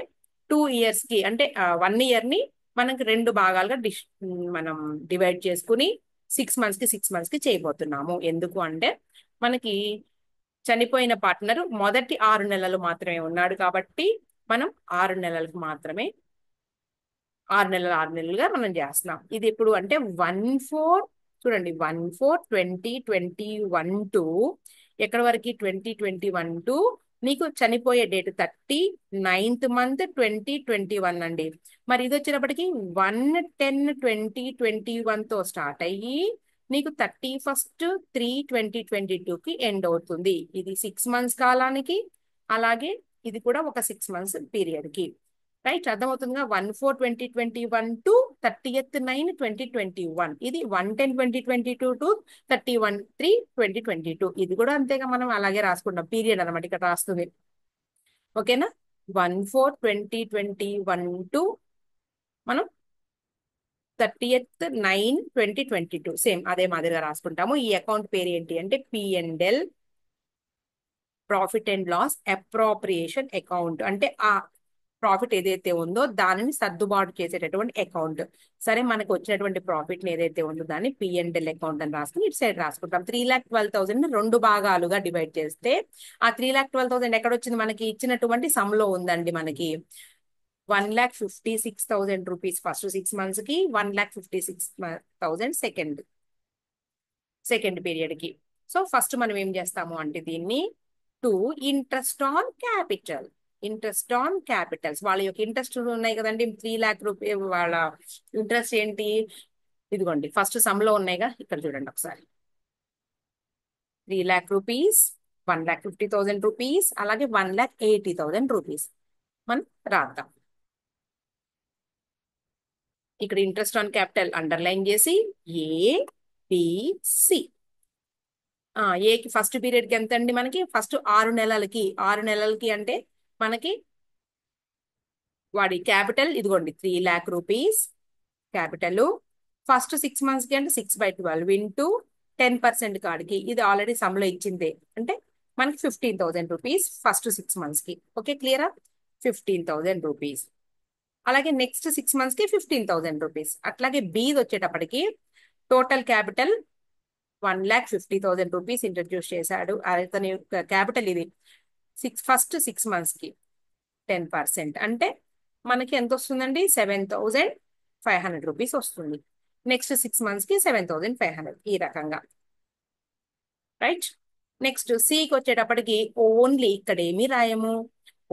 2 years కి అంటే 1 year ని మనకి 2 భాగాలుగా మనం డివైడ్ చేసుకుని 6 months కి చేయబోతున్నాము. ఎందుకు అంటే మనకి చనిపోయిన పార్ట్నర్ మొదటి 6 నెలలు మాత్రమే ఉన్నాడు కాబట్టి మనం 6 నెలలకు మాత్రమే 6 నెలలుగా మనం చేస్తున్నాం. ఇది ఇప్పుడు అంటే 1/4 చూడండి 1/4/2021 ఎక్కడి వరకు 2021 నీకు చనిపోయే డేట్ 39th month 2021 అండి. మరి ఇది వచ్చేటప్పటికి 1/10/2021తో స్టార్ట్ అయ్యి నీకు 31st3/2022కి ఎండ్ అవుతుంది. ఇది 6 months కాలానికి, అలాగే ఇది కూడా ఒక 6 months పీరియడ్కి. రైట్, అర్థమవుతుందిగా. 1/4/2021 to 30th9/2021. ఇది 1/10/2022 టు 31/3/2022. ఇది కూడా అంతేగా, మనం అలాగే రాసుకుంటాం. పీరియడ్ అనమాట ఇక్కడ రాస్తుంది. ఓకేనా, 1/4/2021 టు మనం 30th9/2022 సేమ్ అదే మాదిరిగా రాసుకుంటాము. ఈ అకౌంట్ పేరు ఏంటి అంటే P&L profit and loss appropriation account. అంటే ఆ ప్రాఫిట్ ఏదైతే ఉందో దానిని సర్దుబాటు చేసేటటువంటి అకౌంట్. సరే, మనకు వచ్చినటువంటి ప్రాఫిట్ ఏదైతే ఉందో దాన్ని P&L అకౌంట్ అని రాసుకుని ఇటు సైడ్ రాసుకుంటాం. 3,12,000 2 భాగాలుగా డివైడ్ చేస్తే ఆ 3,12,000 ఎక్కడ వచ్చింది? మనకి ఇచ్చినటువంటి సమ్ లో ఉందండి. మనకి 1,56,000 రూపీస్ ఫస్ట్ 6 months కి, 1,56,000 సెకండ్ పీరియడ్ కి. సో ఫస్ట్ మనం ఏం చేస్తాము అంటే దీన్ని ఇంట్రెస్ట్ ఆన్ క్యాపిటల్స్ వాళ్ళ యొక్క ఇంట్రెస్ట్ ఉన్నాయి కదండి. 3 lakh రూపీస్ వాళ్ళ ఇంట్రెస్ట్ ఏంటి? ఇదిగోండి ఫస్ట్ సమ్ లో ఉన్నాయిగా, ఇక్కడ చూడండి ఒకసారి. 3 lakh రూపీస్, 1,50,000 రూపీస్, అలాగే 1,80,000 రూపీస్ మనం రాద్దాం. ఇక్కడ ఇంట్రెస్ట్ ఆన్ క్యాపిటల్ అండర్లైన్ చేసి ABC. ఏకి ఫస్ట్ పీరియడ్కి ఎంత అండి? మనకి ఫస్ట్ 6 నెలలకి. 6 నెలలకి అంటే మనకి వాడి క్యాపిటల్ ఇదిగోండి 3 lakh rupees capital. First 6 months కి అంటే 6/12 ఇంటూ 10% కాడికి. ఇది ఆల్రెడీ సమ్లో ఇచ్చిందే, అంటే మనకి 15,000 రూపీస్ ఫస్ట్ 6 months కి. ఓకే, క్లియరా? 15,000 రూపీస్. అలాగే నెక్స్ట్ 6 months కి 15,000 రూపీస్. అట్లాగే బి వచ్చేటప్పటికి టోటల్ క్యాపిటల్ 1,50,000 రూపీస్ ఇంట్రడ్యూస్ చేశాడు. అతని క్యాపిటల్ ఇది ఫస్ట్ 6 months కి 10% అంటే మనకి ఎంత వస్తుందండి? 7,500 రూపీస్ వస్తుంది. నెక్స్ట్ 6 మంత్స్ కి 7,500 ఈ రకంగా. రైట్. నెక్స్ట్ సికి వచ్చేటప్పటికి ఓన్లీ ఇక్కడ ఏమీ రాయము,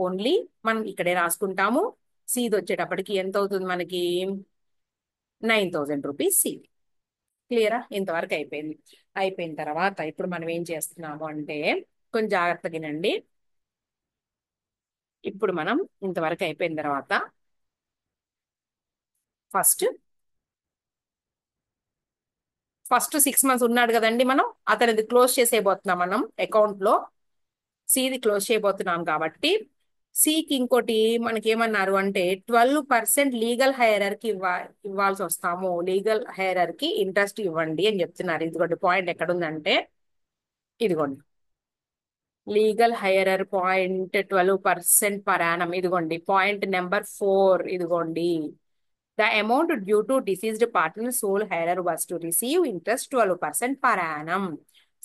ఓన్లీ మనం ఇక్కడే రాసుకుంటాము. సిది వచ్చేటప్పటికి ఎంత అవుతుంది మనకి, 9,000 రూపీస్ సి. క్లియరా? ఇంతవరకు అయిపోయింది. అయిపోయిన తర్వాత ఇప్పుడు మనం ఏం చేస్తున్నాము అంటే, కొంచెం జాగ్రత్తగా వినండి. ఇప్పుడు మనం ఇంతవరకు అయిపోయిన తర్వాత ఫస్ట్ 6 మంత్స్ ఉన్నాడు కదండి, మనం అతనిది క్లోజ్ చేసేయబోతున్నాం. మనం అకౌంట్ లో సిది క్లోజ్ చేయబోతున్నాం కాబట్టి సికి ఇంకోటి మనకి ఏమన్నారు అంటే 12% లీగల్ హైయర్ కి ఇవ్వాల్సి వస్తాము. లీగల్ హైయర్ కి ఇంట్రెస్ట్ ఇవ్వండి అని చెప్తున్నారు. ఇదిగోండి పాయింట్ ఎక్కడుందంటే, ఇదిగోండి legal heir point 12% per annum. ఇదిగోండి పాయింట్ నెంబర్ 4. ఇదిగోండి the amount due to deceased partner sole heir was to receive interest 12% per annum.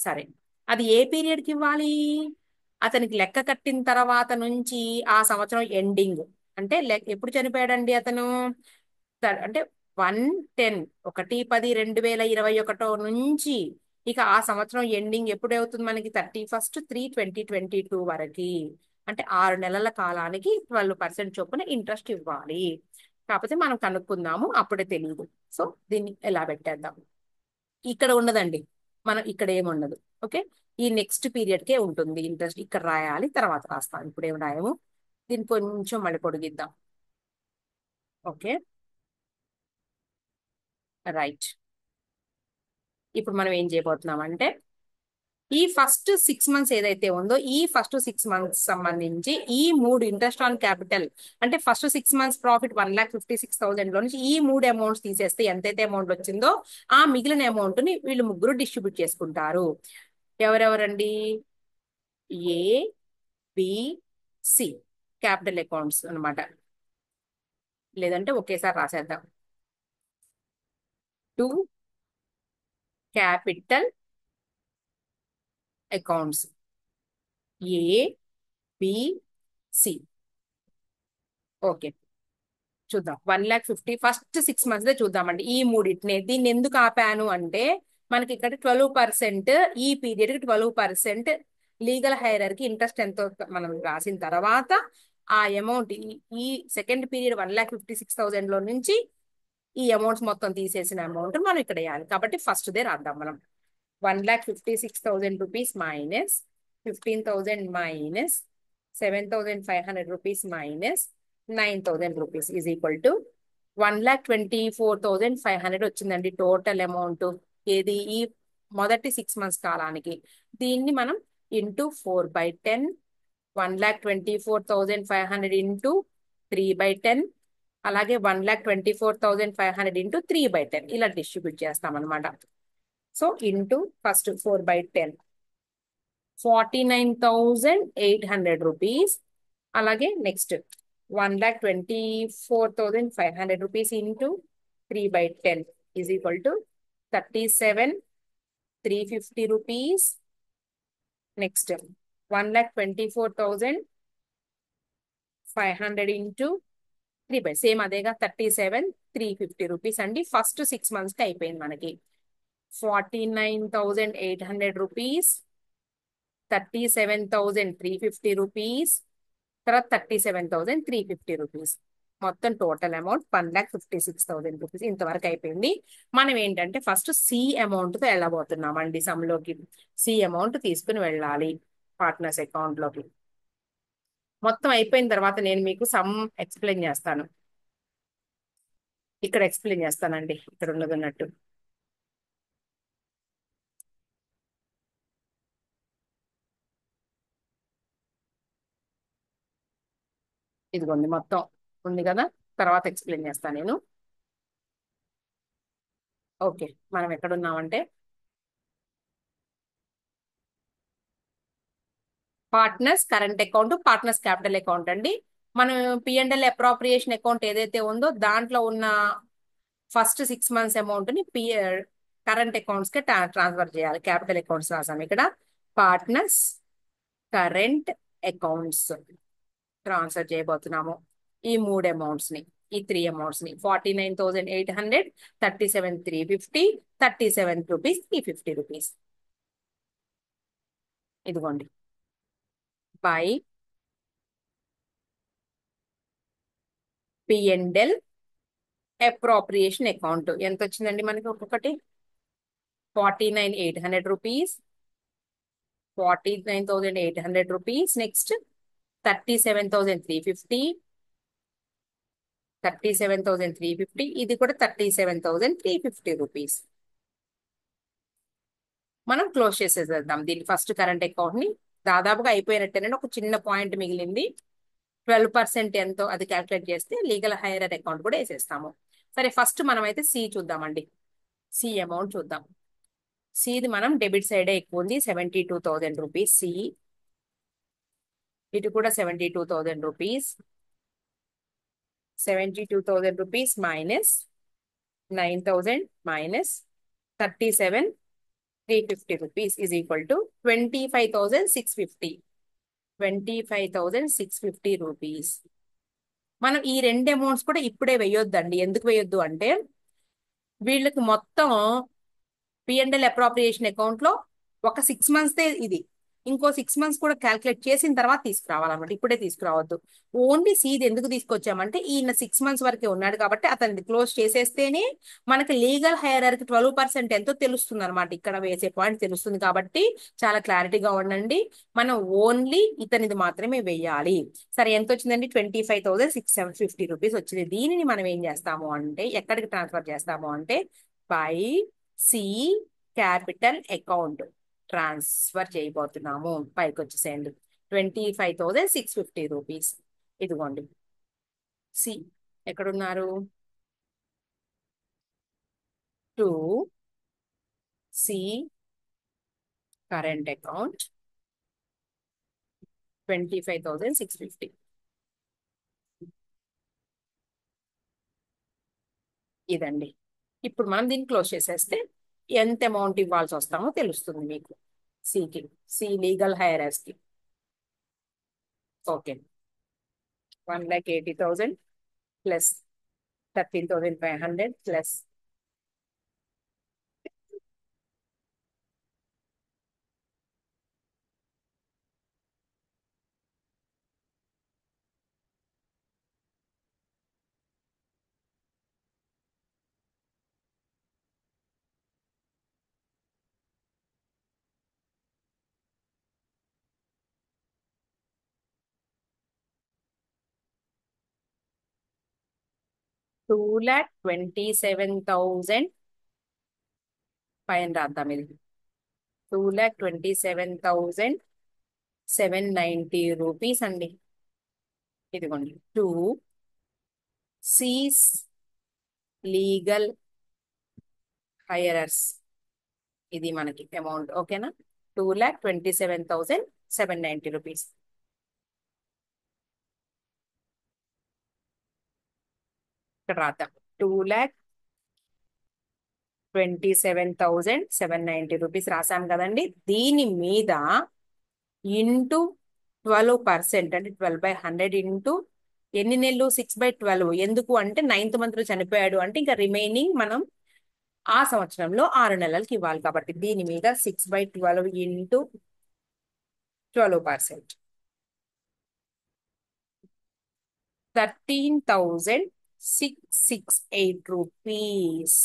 సరే, అది ఏ పీరియడ్ కి ఇవ్వాలి? అతనికి లెక్క కట్టిన తర్వాత నుంచి ఆ సంవత్సరం ఎండింగ్. అంటే ఎప్పుడు చనిపోయాడండి అతను? అంటే 1/10, 1/10/2021 నుంచి ఇక ఆ సంవత్సరం ఎండింగ్ ఎప్పుడు అవుతుంది మనకి? 31/3/2022 వరకు. అంటే 6 నెలల కాలానికి 12% చొప్పున ఇంట్రెస్ట్ ఇవ్వాలి. కాకపోతే మనం కనుక్కుందాము, అప్పుడే తెలియదు. సో దీన్ని ఎలా పెట్టేద్దాం. ఇక్కడ ఉండదండి, మనం ఇక్కడ ఏముండదు. ఓకే, ఈ నెక్స్ట్ పీరియడ్ కే ఉంటుంది ఇంట్రెస్ట్. ఇక్కడ రాయాలి, తర్వాత రాస్తాం. ఇప్పుడు ఏం రాయము, దీన్ని కొంచెం మళ్ళీ పొడిగిద్దాం. Okay, right. ఇప్పుడు మనం ఏం చేయబోతున్నాం అంటే, ఈ ఫస్ట్ 6 మంత్స్ ఏదైతే ఉందో, ఈ ఫస్ట్ 6 మంత్స్ సంబంధించి ఈ 3 ఇంట్రెస్ట్ ఆన్ క్యాపిటల్, అంటే ఫస్ట్ 6 మంత్స్ ప్రాఫిట్ 1,56,000 లో నుంచి ఈ 3 అమౌంట్స్ తీసేస్తే ఎంతైతే అమౌంట్ వచ్చిందో ఆ మిగిలిన అమౌంట్ ని వీళ్ళు ముగ్గురు డిస్ట్రిబ్యూట్ చేసుకుంటారు. ఎవరెవరండి? ఏ, బి, సి క్యాపిటల్ అకౌంట్స్ అన్నమాట. లేదంటే ఒకేసారి రాసేద్దాం. 2 క్యాపిటల్ అకౌంట్స్, ఏ, బి, సి. ఓకే, చూద్దాం. 1,50,000 ఫస్ట్ 6 మంత్స్ చూద్దామండి. ఈ మూడింటిని, దీన్ని ఎందుకు ఆపాను అంటే, మనకి ఇక్కడ 12%, ఈ పీరియడ్ కి 12% లీగల్ హైయర్ కి ఇంట్రెస్ట్ ఎంతో మనం రాసిన తర్వాత ఆ అమౌంట్ ఈ సెకండ్ పీరియడ్ 1,56,000 లో నుంచి ఈ అమౌంట్స్ మొత్తం తీసేసిన అమౌంట్ మనం ఇక్కడ వేయాలి. కాబట్టి ఫస్ట్ దే రాద్దాం మనం. 1,56,000 rupees minus 15,000 minus 7,500 rupees minus 9,000 rupees is equal to 1,24,500 వచ్చిందండి టోటల్ అమౌంట్. ఏది? ఈ మొదటి 6 మంత్స్ కాలానికి. దీన్ని మనం ఇంటూ 4/10, 1,24,500 ఇంటూ 3/10, అలాగే 1,24,500 ఇంటూ 3/10 ఇలా డిస్ట్రిబ్యూట్ చేస్తాం అనమాట. So into first 4/10, 49,800 rupees. అలాగే next 1,24,500 rupees into 3/10 is equal to 37,350 rupees. Next 1,24,500 into 3/, same అదేగా 37,350 రూపీస్ అండి. ఫస్ట్ 6 మంత్స్ కి అయిపోయింది మనకి. 49,800 రూపీస్, 37,350 రూపీస్, తర్వాత 37,350 రూపీస్. మొత్తం టోటల్ అమౌంట్ 1,56,000 రూపీస్. ఇంతవరకు అయిపోయింది. మనం ఏంటంటే ఫస్ట్ సి అమౌంట్ తో వెళ్ళబోతున్నామండి సమ్లోకి. సి అమౌంట్ తీసుకుని వెళ్ళాలి పార్ట్నర్స్ అకౌంట్ లోకి. మొత్తం అయిపోయిన తర్వాత నేను మీకు సమ్ ఎక్స్ప్లెయిన్ చేస్తాను. ఇక్కడ ఎక్స్ప్లెయిన్ చేస్తానండి, ఇక్కడ ఉన్నదన్నట్టు. ఇదిగోండి మొత్తం ఉంది కదా, తర్వాత ఎక్స్ప్లెయిన్ చేస్తాను నేను. ఓకే, మనం ఎక్కడున్నామంటే partners current account, partners capital account అండి. మనం P&L అప్రాప్రియేషన్ అకౌంట్ ఏదైతే ఉందో దాంట్లో ఉన్న ఫస్ట్ 6 మంత్స్ అమౌంట్ ని కరెంట్ అకౌంట్స్ కి ట్రాన్స్ఫర్ చేయాలి. క్యాపిటల్ అకౌంట్స్ రాసాం ఇక్కడ. పార్ట్నర్స్ కరెంట్ అకౌంట్స్ ట్రాన్స్ఫర్ చేయబోతున్నాము ఈ 3 అమౌంట్స్ ని. ఈ త్రీ అమౌంట్స్ ని 49,800, 37,350, 37 రూపీస్, 350 రూపీస్. ఇదిగోండి బై P&L అప్రోప్రియేషన్ అకౌంట్ ఎంత వచ్చిందండి మనకి ఒక్కొక్కటి 49,800 రూపీస్, 49,800 రూపీస్. నెక్స్ట్ 37,350, 37,350. ఇది కూడా 37,350 రూపీస్. మనం క్లోజ్ చేసేసేద్దాం దీన్ని. ఫస్ట్ కరెంట్ అకౌంట్ ని దాదాపుగా అయిపోయినట్టేనండి. ఒక చిన్న పాయింట్ మిగిలింది. 12% ఎంతో అది క్యాల్కులేట్ చేస్తే లీగల్ హైయర్ అకౌంట్ కూడా వేసేస్తాము. సరే ఫస్ట్ మనం అయితే సి చూద్దామండి. సి అమౌంట్ చూద్దాం. సిది మనం డెబిట్ సైడే ఎక్కువ ఉంది, 72,000 రూపీస్. సి ఇటు కూడా 72,000 rupees. 72,000 rupees minus 9,000 minus 37,350 rupees is equal to 25,650. 25,650 rupees. మనం ఈ రెండు అమౌంట్స్ కూడా ఇప్పుడే వేయొద్దండి. ఎందుకు వేయొద్దు అంటే వీళ్ళకి మొత్తం P&L అప్రోప్రియేషన్ అకౌంట్ లో ఒక 6 months ఇది. ఇంకో 6 months కూడా క్యాల్కులేట్ చేసిన తర్వాత తీసుకురావాలన్నమాట. ఇప్పుడే తీసుకురావద్దు. ఓన్లీ సీది ఎందుకు తీసుకొచ్చామంటే ఈయన 6 months వరకే ఉన్నాడు కాబట్టి అతన్ని క్లోజ్ చేసేస్తేనే మనకి లీగల్ హైయర్కి 12% ఎంతో తెలుస్తుంది అనమాట. ఇక్కడ వేసే పాయింట్ తెలుస్తుంది కాబట్టి చాలా క్లారిటీగా ఉండండి. మనం ఓన్లీ ఇతనిది మాత్రమే వేయాలి. సరే ఎంత వచ్చిందండి? 25,650 రూపీస్ వచ్చింది. దీనిని మనం ఏం చేస్తాము అంటే ఎక్కడికి ట్రాన్స్ఫర్ చేస్తాము అంటే by C capital account transfer చేయబోతున్నాము. పైకి వచ్చేసేయండి 25,650 రూపీస్. ఇదిగోండి సి ఎక్కడున్నారు? To C current account 25,650. ఇదండి. ఇప్పుడు మనం దీన్ని క్లోజ్ చేసేస్తే ఎంత అమౌంట్ ఇవ్వాల్సి వస్తామో తెలుస్తుంది మీకు. సికి, సి లీగల్ హైయర్స్ కి. ఓకే, 1,80,000 ప్లస్ 13,500 ప్లస్ 2,27,000 పైన రాద్దాం. ఇది 2,27,790 రూపీస్ అండి. ఇదిగోండి టు సీస్ లీగల్ హైయరర్స్. ఇది మనకి అమౌంట్. ఓకేనా? 2,27,790 రూపీస్. ఇక్కడ రాద్దాం 2,27,790 రూపీస్ రాసాం కదండి. దీని మీద ఇంటూ 12% అంటే 12/100 ఇంటూ ఎన్ని నెలలు? 6/12. ఎందుకు అంటే 9th month లో చనిపోయాడు అంటే ఇంకా రిమైనింగ్ మనం ఆ సంవత్సరంలో 6 నెలలకి ఇవ్వాలి కాబట్టి దీని మీద 6/12 ఇంటూ 12%, 13,668 రూపీస్.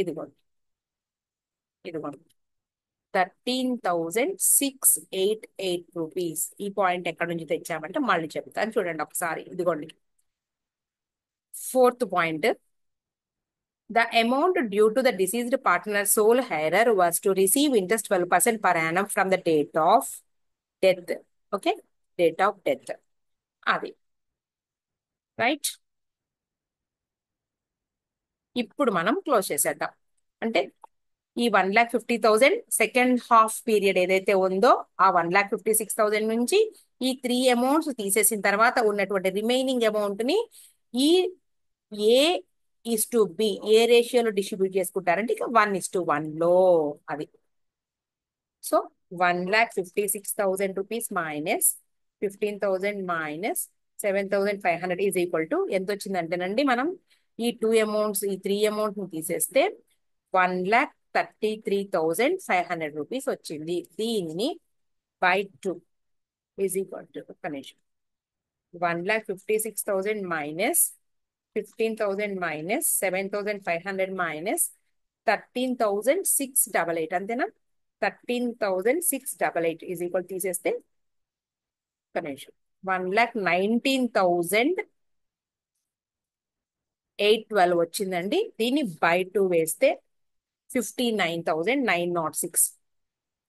ఇదిగోండి, ఇదిగోండి 13,688 రూపీస్. ఈ పాయింట్ ఎక్కడి నుంచి తెచ్చామంటే మళ్ళీ చెప్తాను చూడండి ఒకసారి. ఇదిగోండి 4th point. The amount due to the deceased partner's sole heirer was to receive interest 12% per annum from the date of death. Okay, date of death. అది రైట్. ఇప్పుడు మనం క్లోజ్ చేసేద్దాం. అంటే ఈ 1,50,000 సెకండ్ హాఫ్ పీరియడ్ ఏదైతే ఉందో ఆ 1,56,000 నుంచి ఈ 3 అమౌంట్స్ తీసేసిన తర్వాత ఉన్నటువంటి రిమైనింగ్ అమౌంట్ ని ఈ A:B ఏ రేషియోలో డిస్ట్రిబ్యూట్ చేసుకుంటారంటే ఇక 1:1 లో. అది so 1,56,000 rupees minus 15,000 minus 7,500 is equal to ఎంత వచ్చిందంటేనండి, మనం ఈ 2 అమౌంట్స్, ఈ 3 అమౌంట్ ని తీసేస్తే 1,33,500 రూపీస్ వచ్చింది. దీనిని బై 2 ఈజ్ ఈక్వల్ టు, ఒక్క నిమిషం, 1,56,000 మైనస్ 15,000 మైనస్ 7,500 మైనస్ 13,688, అంతేనా? 13,688 ఈజ్ ఈక్వల్ తీసేస్తే, ఒక్క నిమిషం, 1,19,812 వచ్చిందండి. దీన్ని బై 2 వేస్తే 59,906,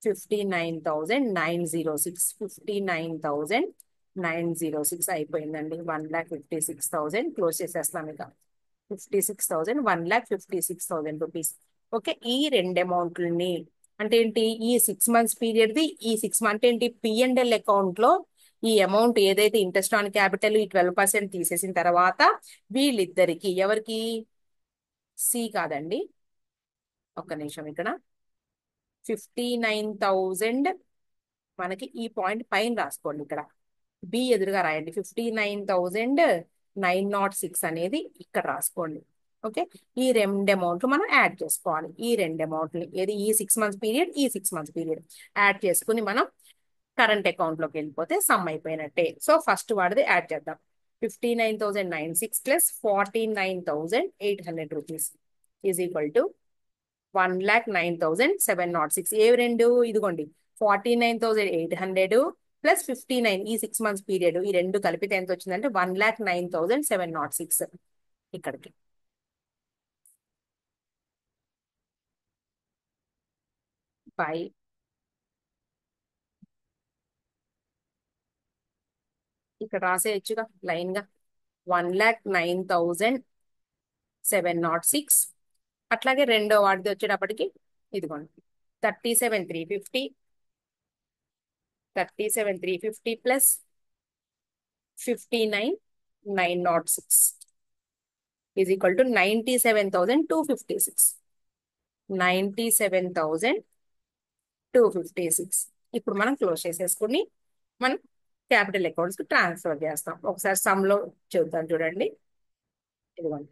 59,906, 59,906 అయిపోయిందండి. 1,56,000 క్లోజ్ చేసేస్తాం ఇక. 56,000, 1,56,000 రూపీస్. ఓకే, ఈ రెండు అమౌంట్లని అంటే ఏంటి, ఈ 6 months పీరియడ్ది, ఈ 6 months అంటే ఏంటి, P&L అకౌంట్ లో ఈ అమౌంట్ ఏదైతే ఇంట్రెస్ట్ ఆన్ క్యాపిటల్ ఈ 12% తీసేసిన తర్వాత వీళ్ళిద్దరికి, ఎవరికి, సి కాదండి, ఒక్క నిమిషం, ఇక్కడ 59,000 మనకి ఈ పాయింట్ పైన రాసుకోండి, ఇక్కడ బి ఎదురుగా రాయండి. 59,906 అనేది ఇక్కడ రాసుకోండి. ఓకే, ఈ రెండు అమౌంట్లు మనం యాడ్ చేసుకోవాలి. ఈ రెండు అమౌంట్ని ఏది, ఈ 6 months పీరియడ్, ఈ 6 months పీరియడ్ యాడ్ చేసుకుని మనం కరెంట్ అకౌంట్ లోకి వెళ్ళిపోతే సమ్ అయిపోయినట్టే. సో ఫస్ట్ వాడిది యాడ్ చేద్దాం. 59,906 plus 49,800 rupees is equal to 1,09,706. ఏవి రెండు, ఇదిగోండి, 49,800 ప్లస్ 59 ఈ 6 months పీరియడ్, ఈ రెండు కలిపితే ఎంత వచ్చిందంటే 1,09,706. ఇక్కడికి బై ఇక్కడ రాసేయచ్చుగా లైన్ గా 1,09,706. అట్లాగే రెండో వాడిది వచ్చేటప్పటికి ఇదిగోండి 37,350, 37,350 ప్లస్ 59,906 ఈజ్ ఈక్వల్ టు 97,256, 97,256. ఇప్పుడు మనం క్లోజ్ చేసేసుకుని మనం క్యాపిటల్ అకౌంట్స్ కి ట్రాన్స్ఫర్ చేస్తాం. ఒకసారి సమ్ లో చూద్దాం, చూడండి, ఇదిగోండి,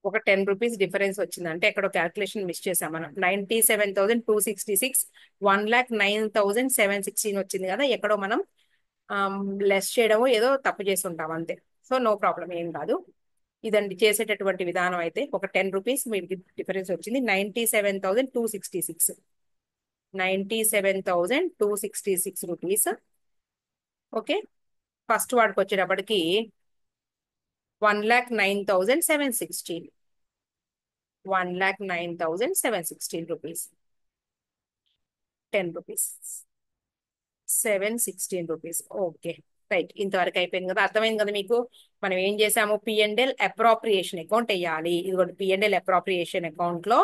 ఒక 10 రూపీస్ డిఫరెన్స్ వచ్చిందంటే ఎక్కడో క్యాల్కులేషన్ మిస్ చేసాం మనం. 97,266, 1,09,716 వచ్చింది కదా, ఎక్కడో మనం లెస్ చేయడము ఏదో తప్పు చేసి ఉంటాం అంతే. సో నో ప్రాబ్లం, ఏం కాదు. ఇదండి చేసేటటువంటి విధానం. అయితే ఒక 10 రూపీస్ మీకు డిఫరెన్స్ వచ్చింది. 97,266, 97,266 రూపీస్. ఓకే, ఫస్ట్ వాడికి వచ్చేటప్పటికి 1,09,716, 1,09,716 rupees, 10 rupees, 716 rupees. Okay, right, ఇంతవరకు అయిపోయింది కదా, అర్థమైంది కదా మీకు. మనం ఏం చేసాము, P&L అప్రాప్రియేషన్ అకౌంట్ వేయాలి. ఇదిగోటి P&L అప్రాప్రియేషన్ అకౌంట్ లో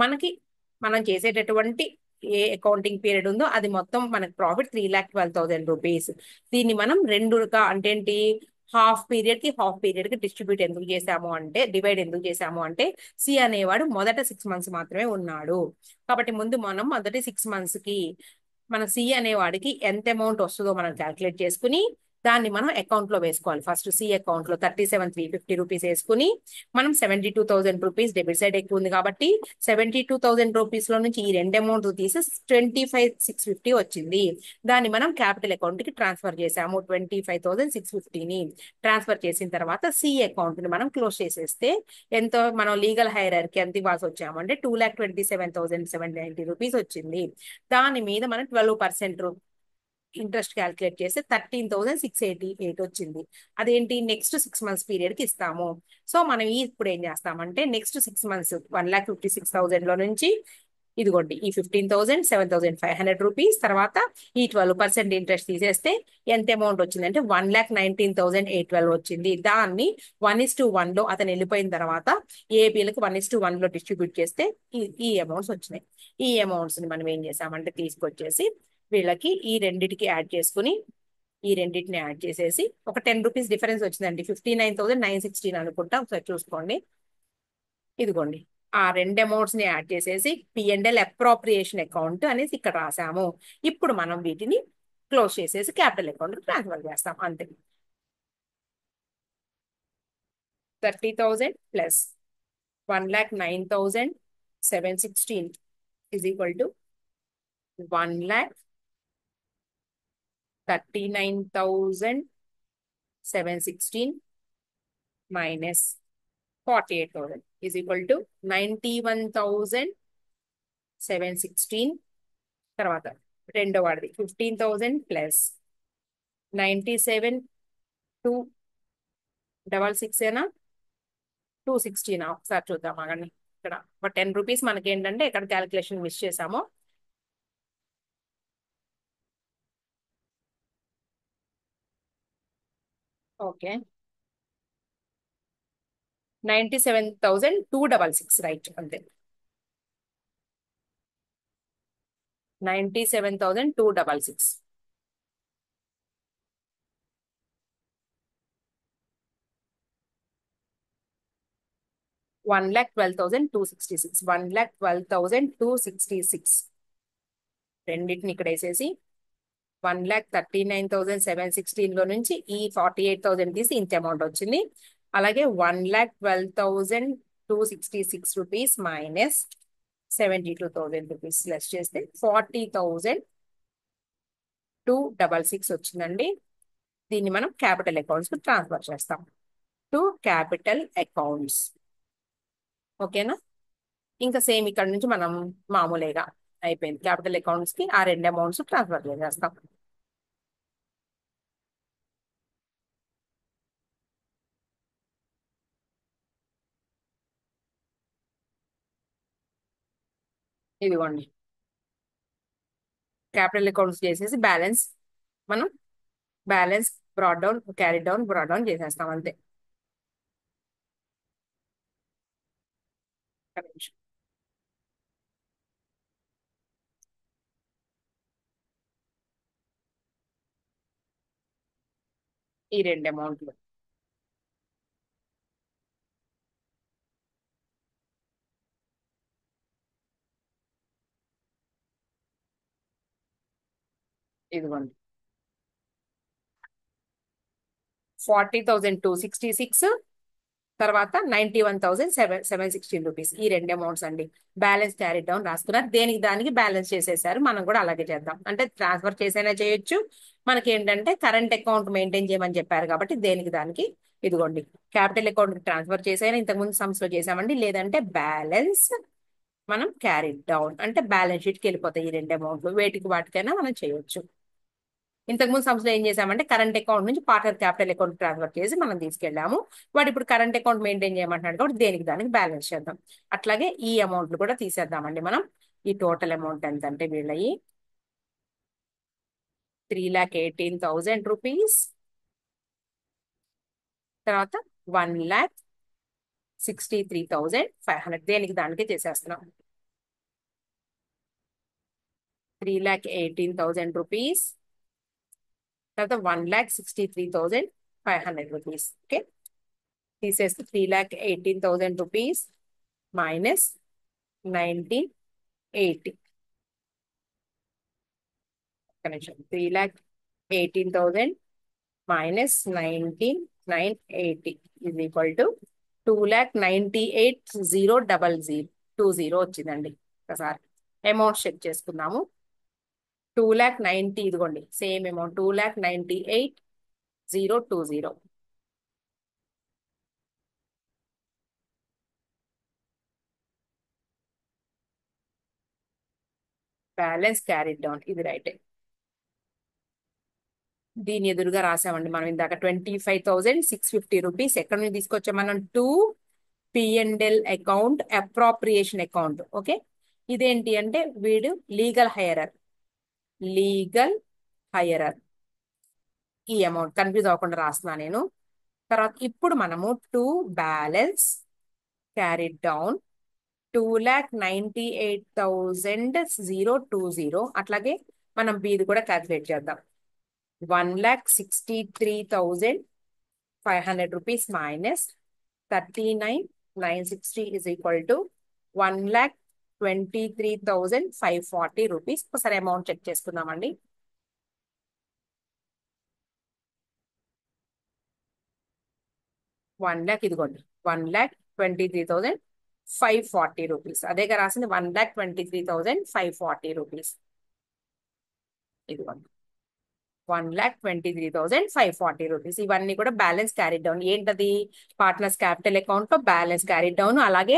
మనకి మనం చేసేటటువంటి ఏ అకౌంటింగ్ పీరియడ్ ఉందో అది మొత్తం మనకి ప్రాఫిట్ 3,12,000 రూపీస్. దీన్ని మనం రెండుగా అంటే ఏంటి, హాఫ్ పీరియడ్ కి హాఫ్ పీరియడ్ కి డిస్ట్రిబ్యూట్ ఎందుకు చేసాము అంటే, డివైడ్ ఎందుకు చేసాము అంటే, సి అనేవాడు మొదట 6 months మాత్రమే ఉన్నాడు కాబట్టి ముందు మనం మొదటి 6 months కి మన సి అనేవాడికి ఎంత అమౌంట్ వస్తుందో మనం క్యాల్కులేట్ చేసుకుని దాన్ని మనం అకౌంట్ లో వేసుకోవాలి. ఫస్ట్ సి అకౌంట్ లో 37,350 రూపీస్ వేసుకుని మనం 72,000 రూపీస్ డెబిట్ సైడ్ ఎక్కువ ఉంది కాబట్టి 72,000 రూపీస్ లో నుంచి ఈ రెండు అమౌంట్ తీసి 25,650 వచ్చింది. దాన్ని మనం క్యాపిటల్ అకౌంట్ కి ట్రాన్స్ఫర్ చేసాము. 25,650ని ట్రాన్స్ఫర్ చేసిన తర్వాత సి అకౌంట్ ని మనం క్లోజ్ చేసేస్తే ఎంతో మనం లీగల్ హైయర్కి ఎంత ఇవ్వాల్సి వచ్చాము అంటే 2,27,790 రూపీస్ వచ్చింది. దాని మీద మనం 12% ఇంట్రెస్ట్ క్యాల్కులేట్ చేస్తే 13,688 వచ్చింది. అదేంటి, నెక్స్ట్ 6 months పీరియడ్ కి ఇస్తాము. సో మనం ఇప్పుడు ఏం చేస్తామంటే నెక్స్ట్ 6 months 1,56,000 లో నుంచి ఇదిగోండి ఈ 15,000, 7,500 రూపీస్ తర్వాత ఈ 12% ఇంట్రెస్ట్ తీసేస్తే ఎంత అమౌంట్ వచ్చిందంటే 1,19,812 వచ్చింది. దాన్ని 1:1 లో అతను వెళ్ళిపోయిన తర్వాత ఏపీలకు 1:1 లో డిస్ట్రిబ్యూట్ చేస్తే ఈ అమౌంట్స్ వచ్చినాయి. ఈ అమౌంట్స్ ని మనం ఏం చేసామంటే తీసుకొచ్చేసి వీళ్ళకి ఈ రెండిటికి యాడ్ చేసుకుని ఈ రెండింటిని యాడ్ చేసేసి ఒక 10 రూపీస్ డిఫరెన్స్ వచ్చిందండి. 59,916 అనుకుంటా, ఒకసారి చూసుకోండి. ఇదిగోండి ఆ రెండు అమౌంట్స్ ని యాడ్ చేసేసి P&L అప్రోప్రియేషన్ అకౌంట్ అనేసి ఇక్కడ రాసాము. ఇప్పుడు మనం వీటిని క్లోజ్ చేసేసి క్యాపిటల్ అకౌంట్ ట్రాన్స్ఫర్ చేస్తాం అంతే. 30,000 plus 1,09,716 is equal to 1,39,716 minus 48,000 is equal to 91,716. తర్వాత రెండో వాడిది 15,000 ప్లస్ 97,266 ఏనా 216 ఒకసారి చూద్దాం అగండి. ఇక్కడ ఒక 10 రూపీస్ మనకి ఏంటంటే ఇక్కడ క్యాలిక్యులేషన్ మిస్ చేసాము. ఓకే 97,266 రైట్ అంతే. 97,266. $1,12,266. 1,12,266 రెండింటిని ఇక్కడ వేసేసి 1,39,716 లో నుంచి ఈ 48,000 తీసి ఇంత అమౌంట్ వచ్చింది. అలాగే 1,12,266 రూపీస్ మైనస్ 72,000 రూపీస్ లెస్ చేస్తే 40,266 వచ్చిందండి. దీన్ని మనం క్యాపిటల్ అకౌంట్స్ కు ట్రాన్స్ఫర్ చేస్తాం. To capital accounts. ఓకేనా? ఇంకా సేమ్ ఇక్కడ నుంచి మనం మామూలుగా అయిపోయింది. క్యాపిటల్ అకౌంట్స్ కి ఆ రెండు అమౌంట్స్ ట్రాన్స్ఫర్ చేసేస్తాం. ఇదిగోండి క్యాపిటల్ అకౌంట్స్ చేసేసి బ్యాలెన్స్ మనం balance brought down carry down broad down చేసేస్తాం అంతే. ఒక్క నిమిషం. ఈ రెండు అమౌంట్లు ఇదిగోండి 40,266 తర్వాత 91,716 రూపీస్ ఈ రెండు అమౌంట్స్ అండి. బ్యాలెన్స్ క్యారీ డౌన్ రాసుకున్నారు. దేనికి దానికి బ్యాలెన్స్ చేసేసారు. మనం కూడా అలాగే చేద్దాం. అంటే ట్రాన్స్ఫర్ చేసైనా చేయొచ్చు. మనకి ఏంటంటే కరెంట్ అకౌంట్ మెయింటైన్ చేయమని చెప్పారు కాబట్టి దేనికి దానికి ఇదిగోండి క్యాపిటల్ అకౌంట్ ట్రాన్స్ఫర్ చేసైనా ఇంతకుముందు సమ్స్ లో చేసామండి. లేదంటే బ్యాలెన్స్ మనం క్యారీ డౌన్ అంటే బ్యాలెన్స్ షీట్కి వెళ్ళిపోతాయి ఈ రెండు అమౌంట్లు. వేటికి వాటికైనా మనం చేయొచ్చు. ఇంతకుముందు సంస్థలో ఏం చేసామంటే కరెంట్ అకౌంట్ నుంచి పార్ట్నర్ క్యాపిటల్ అకౌంట్ ట్రాన్స్ఫర్ చేసి మనం తీసుకెళ్ళాము. వాడు ఇప్పుడు కరెంట్ అకౌంట్ మెయింటైన్ చేయమంటున్నాడు కాబట్టి దేనికి దానికి బ్యాలెన్స్ చేద్దాం. అట్లాగే ఈ అమౌంట్లు కూడా తీసేద్దామండి మనం. ఈ టోటల్ అమౌంట్ ఎంత అంటే వీళ్ళయి 3,18,000 రూపీస్ తర్వాత 1,63,500 దేనికి దానికి చేసేస్తున్నాం. 3,18,000 రూపీస్ తర్వాత 1,63,500 రూపీస్. ఓకే తీసేస్తే 3,18,000 rupees minus 1,980 connection 3,18,000 minus 1,980 is equal to 2,98,000 వచ్చిందండి. ఒకసారి అమౌంట్ చెక్ చేసుకుందాము. 2,90,000 ఇదిగోండి same amount 2,98,020 balance carry down ఇది రైట్. దీని ఎదురుగా రాసామండి మనం ఇందాక 25,650 రూపీస్ ఎక్కడ నుంచి తీసుకొచ్చాం మనం to P&L account appropriation account. Okay ఇదేంటి అంటే వీడు లీగల్ హైయరర్ ఈ అమౌంట్ కన్ఫ్యూజ్ అవ్వకుండా రాస్తున్నా నేను. తర్వాత ఇప్పుడు మనము టు బ్యాలెన్స్ క్యారీ డౌన్ 2,98,020 అట్లాగే మనం బీది కూడా క్యాల్కులేట్ చేద్దాం. 1,63,500 rupees minus 39,960 is equal to 1,23,540 ఒకసారి అమౌంట్ చెక్ చేసుకుందామండి. 1 lakh ఇదిగోండి, 1,23,540 రూపీస్. అదేగా రాసింది, 1,23,540 రూపీస్. ఇదిగోండి, 1,23,540 రూపీస్. ఇవన్నీ కూడా బ్యాలెన్స్ క్యారీ డౌన్. ఏంటది? పార్ట్నర్స్ క్యాపిటల్ అకౌంట్ లో బ్యాలెన్స్ క్యారీ డౌన్, అలాగే